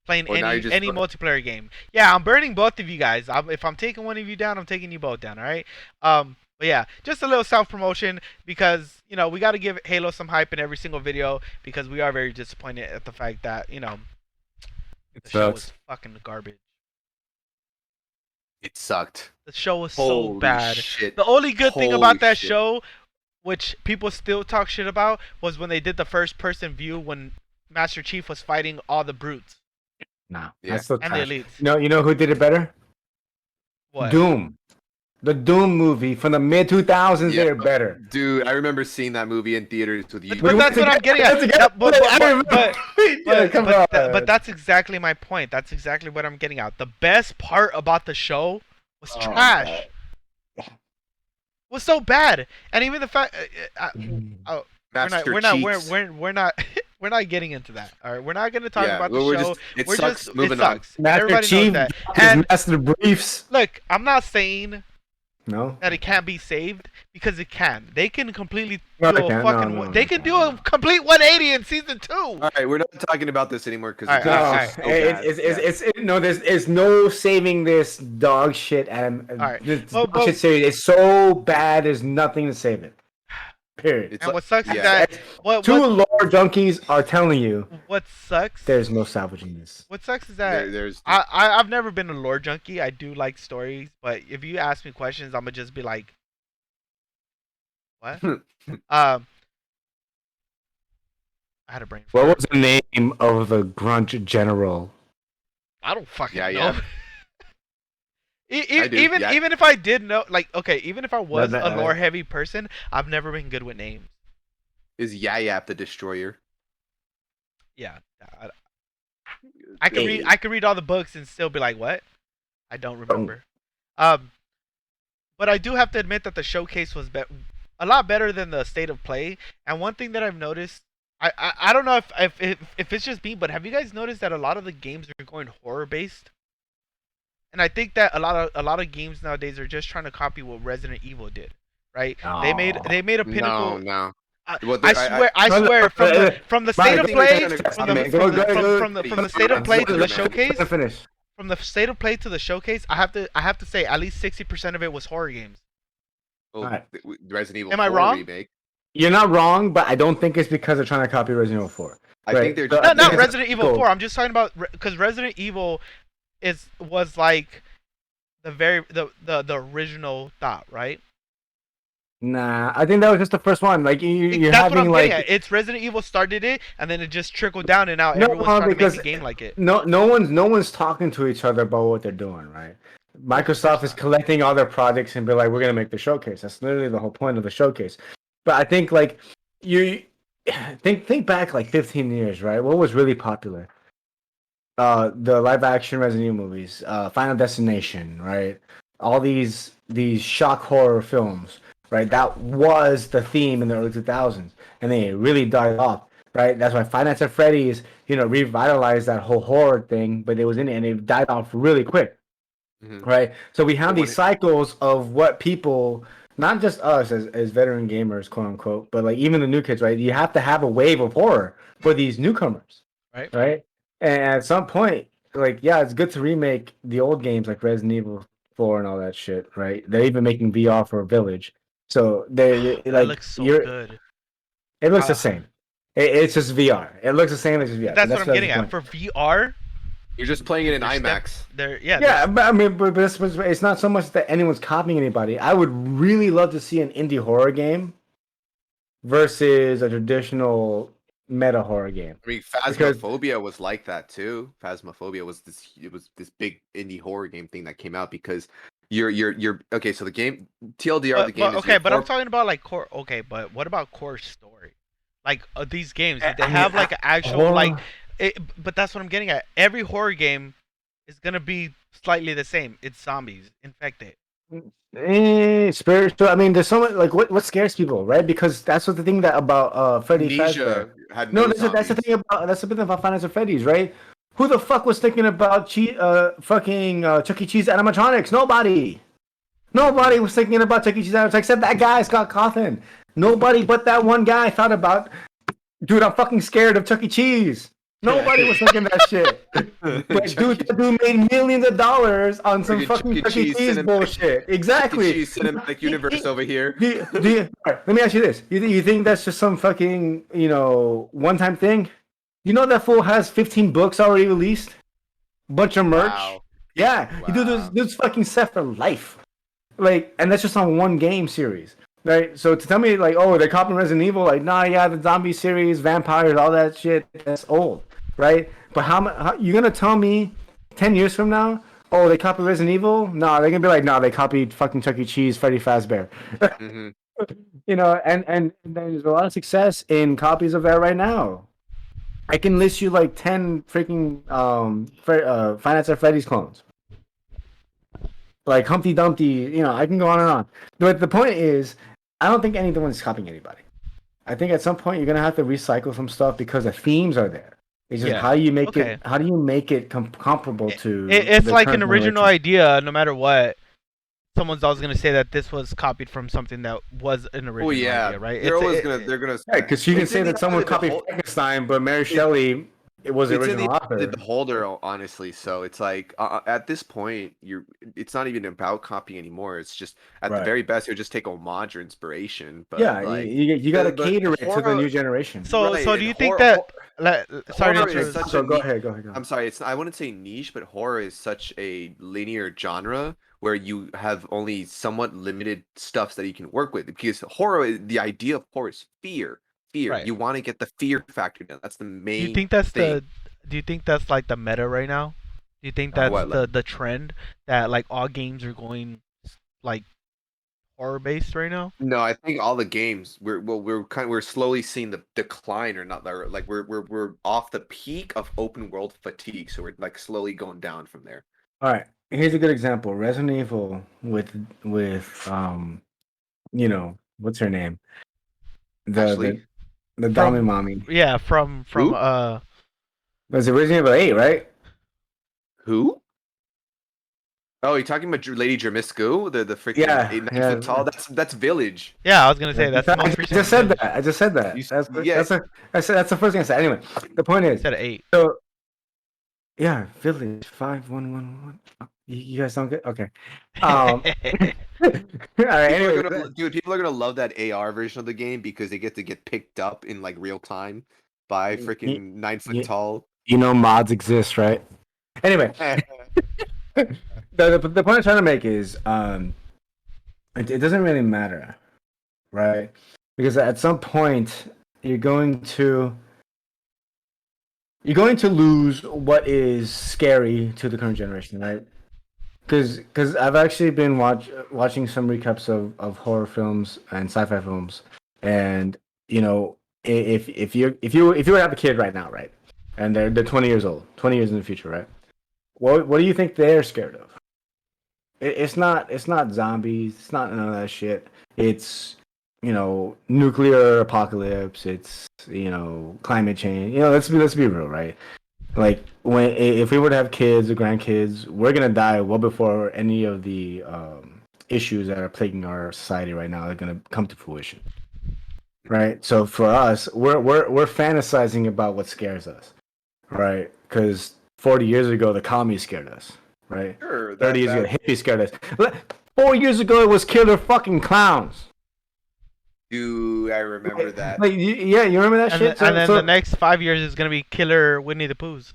Playing any multiplayer game. Yeah, I'm burning both of you guys. If I'm taking one of you down, I'm taking you both down, alright? But yeah, just a little self-promotion because, we got to give Halo some hype in every single video because we are very disappointed at the fact that, the show was fucking garbage. It sucked. The show was so bad. Shit. The only good thing about that show, which people still talk shit about, was when they did the first-person view when Master Chief was fighting all the brutes. Nah, that's so and the elites. You know who did it better? What? Doom. The Doom movie from the mid 2000s. They're better. Dude, I remember seeing that movie in theaters with you. But that's what I'm getting at. But that's exactly my point. That's exactly what I'm getting at. The best part about the show was trash. Was so bad, and even the fact we're not getting into that. All right, we're not going to talk about the show. It sucks. Moving on. Master Chief knows that. And Master Briefs. Look, I'm not saying that it can't be saved because it can. They can completely they can do a complete 180 in season 2. All right, we're not talking about this anymore because there's no saving this dog shit and this dog shit series. It's so bad. There's nothing to save it. Period. And what sucks is that two lore junkies are telling you. What sucks? There's no salvaging this. What sucks is that I've never been a lore junkie. I do like stories, but if you ask me questions, I'm gonna just be like, what? I had a brain. What was the name of the Grunt General? I don't fucking know. Even if I did know, even if I was a lore heavy person, I've never been good with names. Is Yap the Destroyer? Yeah. I could read all the books and still be like, what? I don't remember. But I do have to admit that the showcase was a lot better than the state of play. And one thing that I've noticed, I don't know if it's just me, but have you guys noticed that a lot of the games are going horror based? And I think that a lot of games nowadays are just trying to copy what Resident Evil did, right? Oh. They made a pinnacle. No. I swear from the state of play from the state of play to the showcase. From the state of play to the showcase, I have to say at least 60% of it was horror games. Well, right. Resident Evil. Am I wrong? Remake. You're not wrong, but I don't think it's because they're trying to copy Resident Evil 4. I think they're not Resident Evil 4. I'm just talking about because Resident Evil was like the original thought, right? Nah, I think that was just the first one. Like you're that's having what I'm like getting at. It's Resident Evil started it, and then it just trickled down, and now everyone's trying to make a game like it. No one's talking to each other about what they're doing, right? Microsoft is collecting all their projects and be like, we're gonna make the showcase. That's literally the whole point of the showcase. But I think like you think back like 15 years, right? What was really popular? The live action Resident Evil movies, Final Destination, right? All these shock horror films, right? That was the theme in the early 2000s, and they really died off, right? That's why Five Nights at Freddy's, revitalized that whole horror thing, but it was in it and it died off really quick, right? So we have these cycles of what people, not just us as veteran gamers, quote unquote, but like even the new kids, right? You have to have a wave of horror for these newcomers, right? And at some point, like, yeah, it's good to remake the old games like Resident Evil 4 and all that shit, right? They're even making VR for Village. So they like that looks so good. It looks the same. It's just VR. It looks the same as VR. That's what I'm getting at. For VR, you're just playing it in IMAX. But I mean, but it's not so much that anyone's copying anybody. I would really love to see an indie horror game versus a traditional meta horror game. I mean, Phasmophobia was like that too. Phasmophobia was this big indie horror game thing that came out because you're okay. So the game TLDR, the game. But I'm talking about like core. Okay, but what about core story? Like these games, they have like an actual like. But that's what I'm getting at. Every horror game is gonna be slightly the same. It's zombies infected. Spiritual. I mean, there's so much like what scares people, right? Because that's what the thing that about Freddy Fazbear. That's the thing about Five Nights at Freddy's, right? Who the fuck was thinking about fucking Chuck E. Cheese animatronics? Nobody was thinking about Chuck E. Cheese animatronics except that guy, Scott Cawthon. Nobody but that one guy thought about, dude, I'm fucking scared of Chuck E. Cheese. Nobody was thinking that shit. But that dude made millions of dollars on some fucking Chuck E. Cheese bullshit. Exactly. Chuck E. Cheese cinematic universe over here. Let me ask you this. You think that's just some fucking, one-time thing? You know that fool has 15 books already released? Bunch of merch? Wow. Yeah. Wow. Dude's fucking set for life. Like, and that's just on one game series. Right, so to tell me like, oh, they're copying Resident Evil, like, nah, yeah, the zombie series, vampires, all that shit, that's old, right? But how you gonna tell me 10 years from now, oh, they copied Resident Evil? Nah, they're gonna be like, nah, they copied fucking Chuck E. Cheese, Freddy Fazbear. And there's a lot of success in copies of that right now. I can list you like 10 freaking Five Nights at Freddy's clones. Like Humpty Dumpty, I can go on and on. But the point is, I don't think anyone's copying anybody. I think at some point you're gonna have to recycle some stuff because the themes are there. It's just how you make it. How do you make it comparable to? It's like an original idea. No matter what, someone's always gonna say that this was copied from something that was an original idea, right? They're gonna. Yeah, because you can say that someone copied Frankenstein, but Mary Shelley. It was the original author. The beholder, honestly. So it's like at this point, it's not even about copying anymore. It's just at the very best, it would just take homage or inspiration. But you got to cater it to the new generation. So do you think that? Sorry, go ahead. I'm sorry. I wouldn't say niche, but horror is such a linear genre where you have only somewhat limited stuff that you can work with. Because horror, the idea of horror is fear. Right. You want to get the fear factor down. That's the main. Do you think that's thing. Do you think that's like the meta right now? Do you think that's the trend that like all games are going like horror based right now? No, I think all the games we're slowly seeing the decline, or not, or like we're off the peak of open world fatigue, so we're like slowly going down from there. All right, here's a good example: Resident Evil with you know, what's her name? Ashley? The Dommy From mommy. yeah, from Who? Was it Resident Evil 8, right? Who? Oh, you're talking about Lady Jermiscu, the freaking Yeah, 8 9 foot tall. That's Village. yeah, I was gonna say that's the most I recent. just said that. I just said that. You, That's the first thing I said. Anyway, the point is, Said 8. so yeah, Village 5111. You guys don't get okay. All right. Anyway, people are gonna love that AR version of the game because they get to get picked up in like real time by freaking 9 foot tall. You know, mods exist, right? Anyway, the point I'm trying to make is, it doesn't really matter, right? Because at some point you're going to lose what is scary to the current generation, right? Because I've actually been watching some recaps of horror films and sci-fi films, and you know, if you were to have a kid right now, right, and they're 20 years old, 20 years in the future, right? What do you think they're scared of? It's not zombies. It's not none of that shit. It's, you know, nuclear apocalypse. It's, you know, climate change. You know, let's be real, right? Like, if we were to have kids or grandkids, we're gonna die well before any of the issues that are plaguing our society right now are gonna come to fruition, right? So for us, we're fantasizing about what scares us, right? Because 40 years ago, the commies scared us, right? Sure, 30 years ago, hippies scared us. 4 years ago, it was killer fucking clowns. Dude, I remember that. Like, yeah, you remember that shit? And then the next 5 years is gonna be killer Winnie the Pooh's.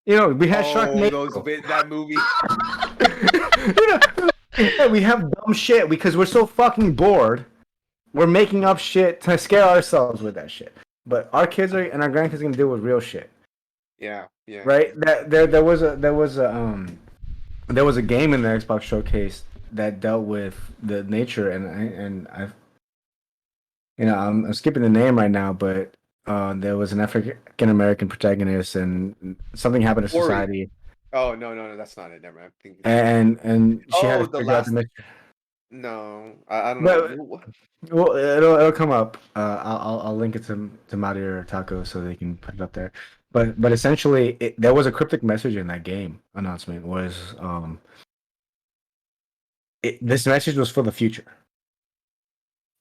You know, we had Sharknado. That movie. You know, we have dumb shit because we're so fucking bored. We're making up shit to scare ourselves with that shit. But our kids and our grandkids are gonna deal with real shit. Yeah. Right? There was a game in the Xbox showcase that dealt with the nature, and I've, you know, I'm skipping the name right now, but there was an African American protagonist, and something happened to society. Oh no, that's not it. Never mind. And she had to figure out the mystery. No, I don't know. Well, it'll come up. I'll link it to Mario or Taco so they can put it up there. But essentially, there was a cryptic message in that game announcement. This message was for the future.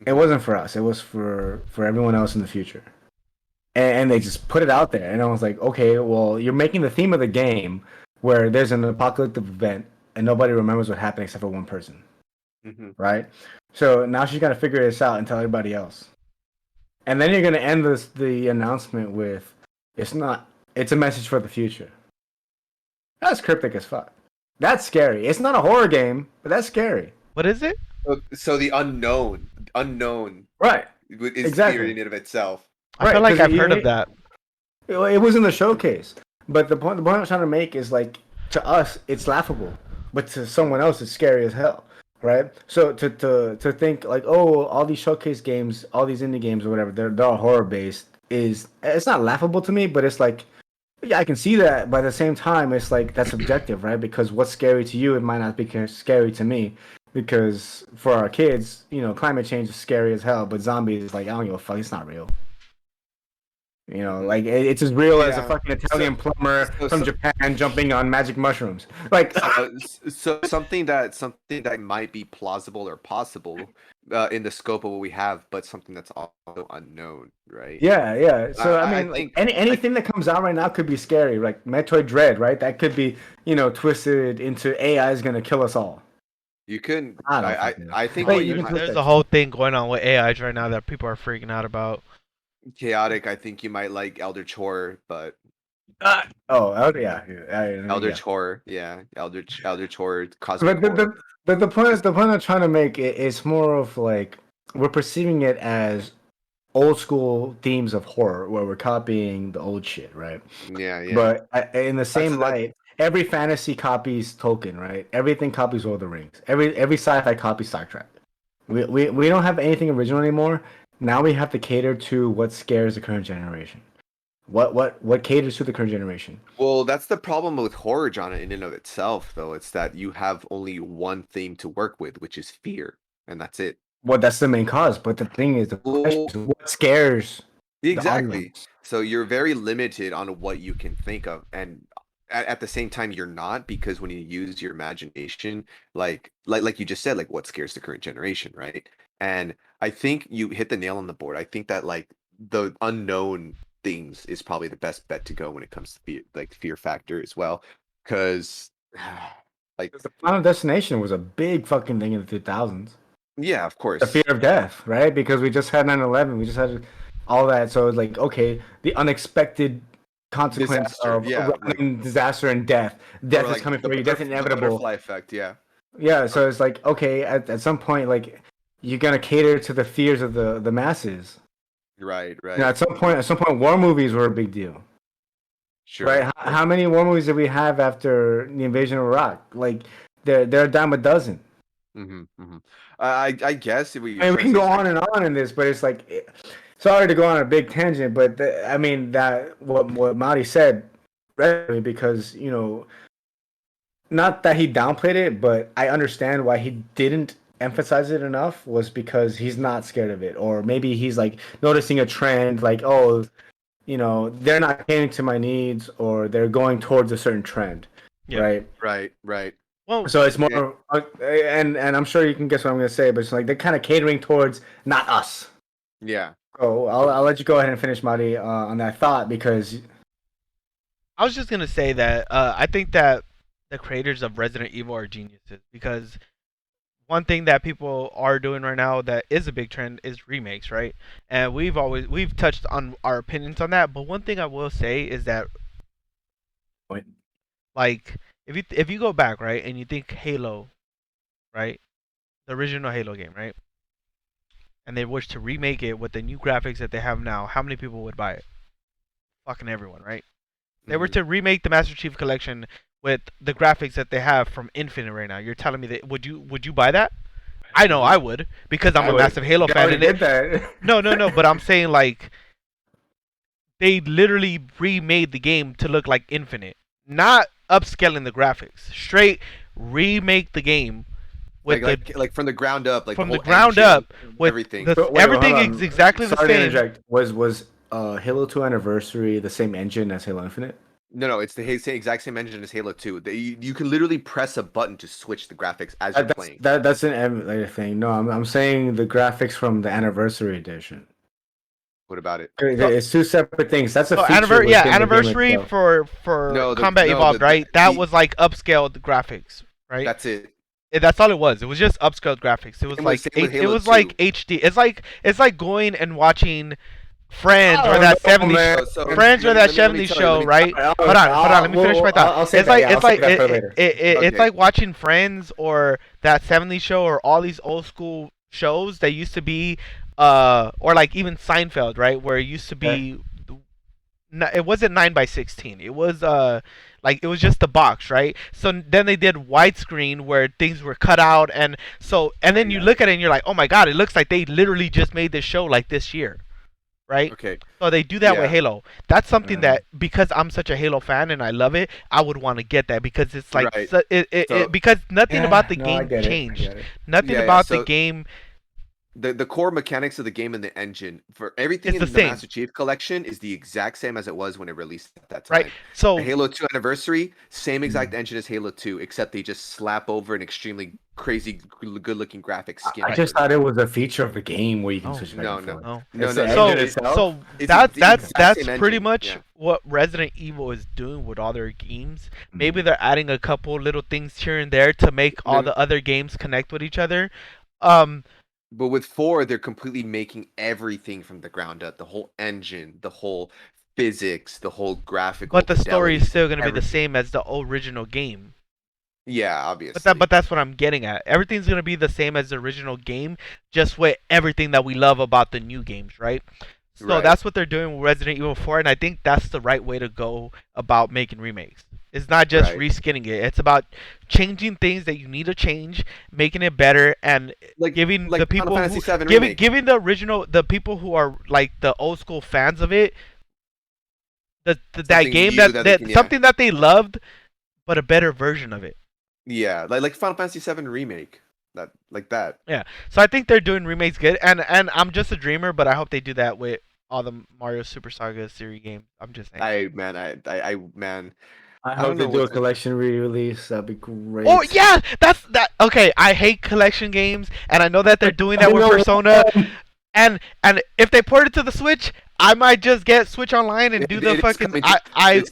It wasn't for us. It was for everyone else in the future. And they just put it out there, and I was like, okay, well, you're making the theme of the game where there's an apocalyptic event and nobody remembers what happened except for one person, right? So now she's got to figure this out and tell everybody else. And then you're gonna end the announcement with, it's a message for the future. That's cryptic as fuck. That's scary. It's not a horror game, but that's scary. What is it? So the unknown, right? Is scary in and of itself. I feel like I've heard of that. It was in the showcase, but the point I'm trying to make is, like, to us it's laughable, but to someone else it's scary as hell, right? So to think like, oh, all these showcase games, all these indie games or whatever, they're horror based, it's not laughable to me, but it's like, yeah, I can see that, but at the same time it's like that's subjective, right? Because what's scary to you, it might not be scary to me. Because for our kids, you know, climate change is scary as hell, but zombies is like, I don't give a fuck, it's not real. You know, like, it's as real as a fucking Italian plumber from Japan jumping on magic mushrooms. Like, so something that might be plausible or possible in the scope of what we have, but something that's also unknown, right? Yeah. So I mean, like, anything that comes out right now could be scary. Like Metroid Dread, right? That could be, you know, twisted into AI is gonna kill us all. You couldn't. I think there's a whole thing going on with AIs right now that people are freaking out about. Chaotic. I think you might like Eldritch Horror, but Eldritch Horror, yeah, Eldritch Horror, cosmic horror. But the point I'm trying to make is more of like, we're perceiving it as old school themes of horror where we're copying the old shit, right? Yeah. But in the same light, every fantasy copies Tolkien, right? Everything copies Lord of the Rings. Every sci-fi copies Star Trek, We don't have anything original anymore. Now we have to cater to what scares the current generation. What caters to the current generation? Well, that's the problem with horror genre in and of itself, though. It's that you have only one theme to work with, which is fear, and that's it. Well, that's the main cause. But the thing is, the question is what scares exactly. the audience? So you're very limited on what you can think of, and at the same time, you're not, because when you use your imagination, like you just said, like what scares the current generation, right? And I think you hit the nail on the board. I think that like the unknown things is probably the best bet to go when it comes to fear factor as well, because like The Final Destination was a big fucking thing in the 2000s. yeah, of course, The fear of death, right? Because we just had 9/11, we just had all that, so it's like, okay, the unexpected consequence Disaster, of yeah, like, disaster and death. Death is like coming the for you. Death inevitable. butterfly effect, yeah. Yeah, so it's like, okay, at some point, like you're gonna cater to the fears of the masses. Right. Now, at some point, war movies were a big deal. Sure. Right? How many war movies did we have after the invasion of Iraq? Like, they're a dime a dozen. I guess if we. I mean, we can go on and on in this, but it's like, sorry to go on a big tangent, but I mean that what Marty said, right? Because not that he downplayed it, but I understand why he didn't emphasize it enough was because he's not scared of it, or maybe he's like noticing a trend, like, oh, they're not catering to my needs, or they're going towards a certain trend, right? Right. Well, so it's more, and I'm sure you can guess what I'm going to say, but it's like they're kind of catering towards not us. Yeah. So I'll let you go ahead and finish, Marty, on that thought, because I was just gonna say that I think that the creators of Resident Evil are geniuses, because one thing that people are doing right now that is a big trend is remakes, right? And we've touched on our opinions on that, but one thing I will say is that, like, if you go back, right, and you think Halo, right, the original Halo game, right, and they wish to remake it with the new graphics that they have now, how many people would buy it? Fucking everyone, right? They were to remake the Master Chief Collection with the graphics that they have from Infinite right now. You're telling me that would you buy that? I know I would, because I'm a massive Halo fan. And did that. No, but I'm saying, like, they literally remade the game to look like Infinite, not upscaling the graphics. Straight remake the game with like from the ground up, like from the the ground up with everything. Everything is exactly the same. To interject. Was Halo 2 Anniversary the same engine as Halo Infinite? No, it's the exact same engine as Halo 2. You can literally press a button to switch the graphics as you're playing. That's an emulator thing. No, I'm saying the graphics from the Anniversary Edition. What about it? It's two separate things. That's a feature. Anniversary for Combat Evolved, right? That was like upscaled graphics, right? That's it. That's all it was. It was just upscaled graphics. It was like like HD. It's like going and watching Friends or that 70s Friends or that 70s show, right? Hold on. Let me finish my thought. It's like watching Friends or that 70s show or all these old school shows that used to be or like even Seinfeld, right? Where it used to be it wasn't 9:16. It was like it was just the box, right? So then they did widescreen where things were cut out, and then you look at it and you're like, oh my god, it looks like they literally just made this show like this year. Right? Okay. So they do that with Halo. That's something that, because I'm such a Halo fan and I love it, I would want to get that, because it's like because nothing about the game changed. Nothing about the game. The core mechanics of the game and the engine for everything in the Master Chief Collection is the exact same as it was when it released at that time. Right. So Halo 2 Anniversary, same exact engine as Halo 2, except they just slap over an extremely crazy, good-looking graphic skin. I just thought it was a feature of the game where you can switch back and forth. So that's pretty much what Resident Evil is doing with all their games. Maybe they're adding a couple little things here and there to make all the other games connect with each other. But with 4, they're completely making everything from the ground up. The whole engine, the whole physics, the whole graphical. But the story is still going to be the same as the original game. Yeah, obviously. But that's what I'm getting at. Everything's going to be the same as the original game, just with everything that we love about the new games, right? So that's what they're doing with Resident Evil 4, and I think that's the right way to go about making remakes. It's not just Right. reskinning it. It's about changing things that you need to change, making it better, and giving the people Final Fantasy who VII Remake. giving the original, the people who are like the old school fans of it, that Something game new that they can, something that they loved, but a better version of it. Yeah, like Final Fantasy VII Remake. That. Yeah. So I think they're doing remakes good, and I'm just a dreamer, but I hope they do that with all the Mario Super Saga series games. I'm just saying. I hope they do a collection re-release. That'd be great. Oh yeah, that's that. Okay, I hate collection games, and I know that they're doing that with Persona. And if they port it to the Switch, I might just get Switch Online and do the fucking. I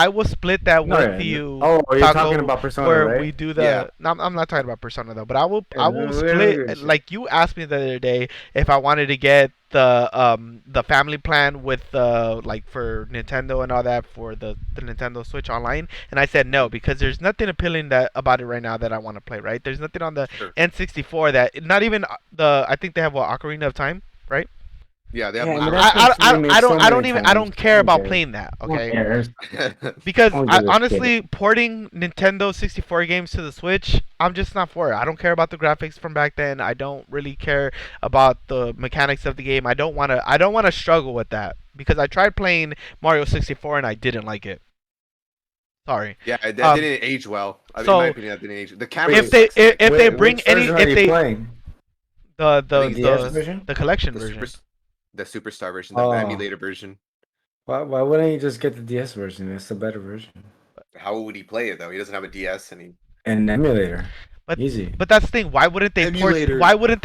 will split that with you. Oh, are you talking about Persona, where right? we do the. Yeah. No, I'm not talking about Persona though, but I will split. Like you asked me the other day if I wanted to get the family plan with like for Nintendo and all that for the Nintendo Switch Online, and I said no because there's nothing appealing about it right now that I want to play. Right? There's nothing on the N64 that not even I think they have Ocarina of Time, right? Yeah, they have. I don't care about playing that. Okay. Because honestly, porting Nintendo 64 games to the Switch, I'm just not for it. I don't care about the graphics from back then. I don't really care about the mechanics of the game. I don't want to struggle with that because I tried playing Mario 64 and I didn't like it. Sorry. Yeah, that didn't age well. In my opinion, that didn't age. The camera. If they bring any, if they playing? the collection version. The Superstar version, the emulator version. Why wouldn't you just get the DS version? It's the better version. How would he play it though? He doesn't have a DS and an emulator. But easy. But that's the thing. Why wouldn't they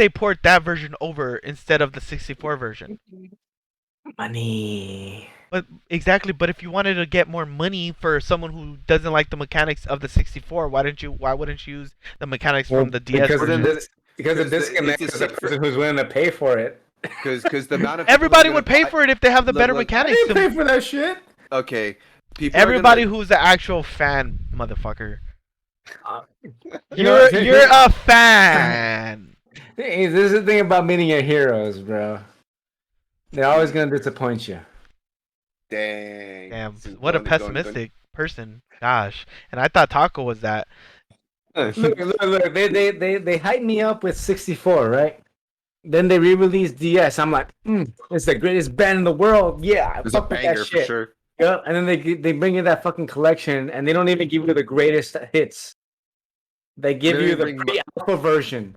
port that version over instead of the 64 version? Money. But exactly. But if you wanted to get more money for someone who doesn't like the mechanics of the 64, why wouldn't you use the mechanics from the DS version? Because the disconnect is the person who's willing to pay for it. Because the amount of everybody would pay for it if they have the better mechanics. I didn't pay for that shit. Okay, everybody who's the actual fan, motherfucker. You're a fan. Hey, this is the thing about meeting your heroes, bro. They're always gonna disappoint you. Damn, what a pessimistic person. Gosh, and I thought Taco was that. Look. They hyped me up with 64, right? Then they re-released DS. I'm like, it's the greatest band in the world. Yeah, it's a banger for sure. Yeah, and then they bring in that fucking collection, and they don't even give you the greatest hits. They give you the pre-alpha version.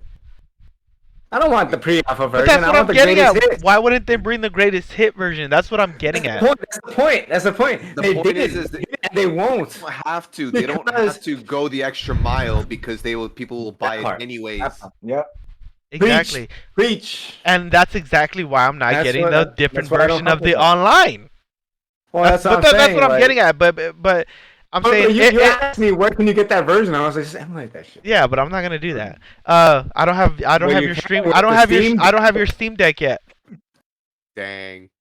I don't want the pre-alpha version. But that's what I'm getting at. Hits. Why wouldn't they bring the greatest hit version? That's what I'm getting at. That's the point. The point is they won't. They don't have to. They don't have to go the extra mile because people will buy it anyways. Yep. Exactly. Preach. And that's exactly why I'm not getting the different version of the online. Well, that's what I'm getting at. But I'm saying you asked me where can you get that version. I was like, just emulate that shit. Yeah, but I'm not gonna do that. I don't have your stream. I don't have your Steam Deck yet. Dang.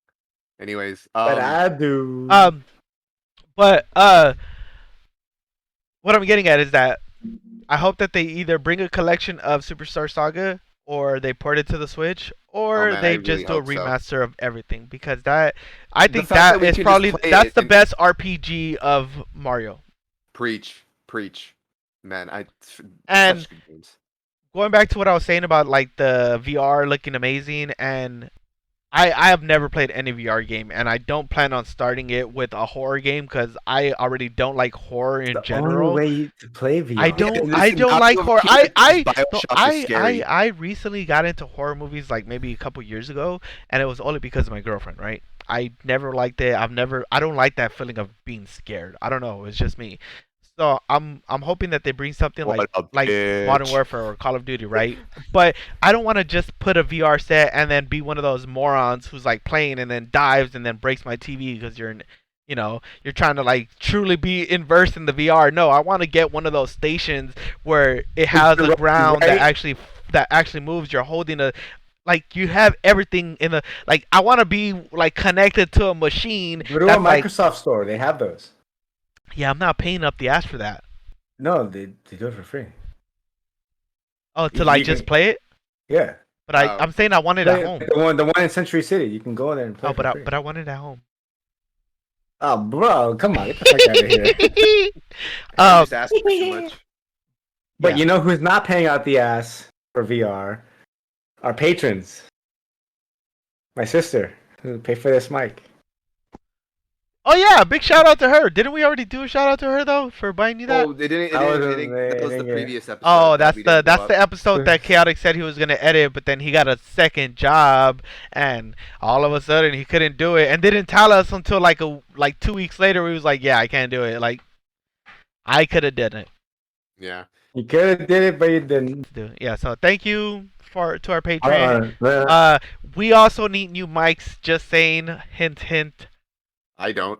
Anyways, but I do. But what I'm getting at is that I hope that they either bring a collection of Superstar Saga, or they port it to the Switch, or they just do a remaster of everything. Because I think that is probably that's the best RPG of Mario. Preach, man. And going back to what I was saying about like the VR looking amazing, and I have never played any VR game, and I don't plan on starting it with a horror game because I already don't like horror in general. Only way to play VR. I don't like horror. I recently got into horror movies like maybe a couple years ago, and it was only because of my girlfriend. Right? I never liked it. I don't like that feeling of being scared. I don't know. It's just me. So I'm hoping that they bring something like Modern Warfare or Call of Duty, right? But I don't want to just put a VR set and then be one of those morons who's like playing and then dives and then breaks my TV because you're trying to like truly be immersed in the VR. No, I want to get one of those stations where it has a ground that actually moves. You're holding like you have everything in the like. I want to be like connected to a machine. Go to a Microsoft store. They have those. Yeah, I'm not paying up the ass for that. No, they do it for free. Oh, to just play it? Yeah. But I'm saying I want it at home. The one in Century City. You can go there and play. But I want it at home. Oh, bro, come on, get the fuck out of here. I'm just asking too much. But you know who's not paying out the ass for VR? Our patrons. My sister, who paid for this mic. Oh yeah, big shout out to her. Didn't we already do a shout out to her though for buying you that? Oh, it didn't. That was the previous episode. Oh, that's the episode that Chaotic said he was gonna edit, but then he got a second job, and all of a sudden he couldn't do it, and didn't tell us until like 2 weeks later. We was like, yeah, I can't do it. Like, I could have done it. Yeah, you could have did it, but you didn't. Yeah. So thank you to our Patreon. We also need new mics. Just saying. Hint, hint. I don't.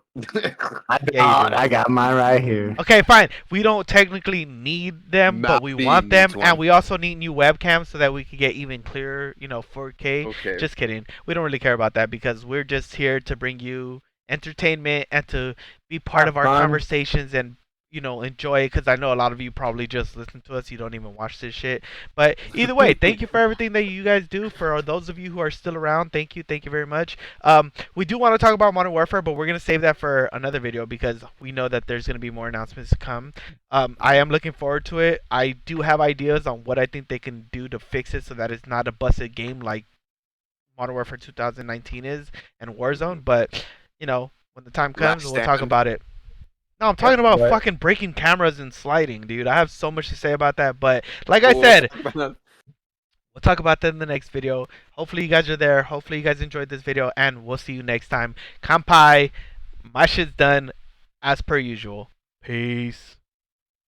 I got mine right here. Okay, fine. We don't technically need them, but we want them, and we also need new webcams so that we can get even clearer, 4K. Okay. Just kidding. We don't really care about that because we're just here to bring you entertainment and to be part of our conversations and enjoy it, because I know a lot of you probably just listen to us. You don't even watch this shit. But either way, thank you for everything that you guys do. For those of you who are still around, thank you very much. We do want to talk about Modern Warfare, but we're going to save that for another video because we know that there's going to be more announcements to come. I am looking forward to it. I do have ideas on what I think they can do to fix it so that it's not a busted game like Modern Warfare 2019 is and Warzone. But, when the time comes, we'll talk about it. No, I'm talking about fucking breaking cameras and sliding, dude. I have so much to say about that, but like I said, we'll talk about that in the next video. Hopefully you guys are there. Hopefully you guys enjoyed this video, and we'll see you next time. Kanpai, my shit's done as per usual. Peace.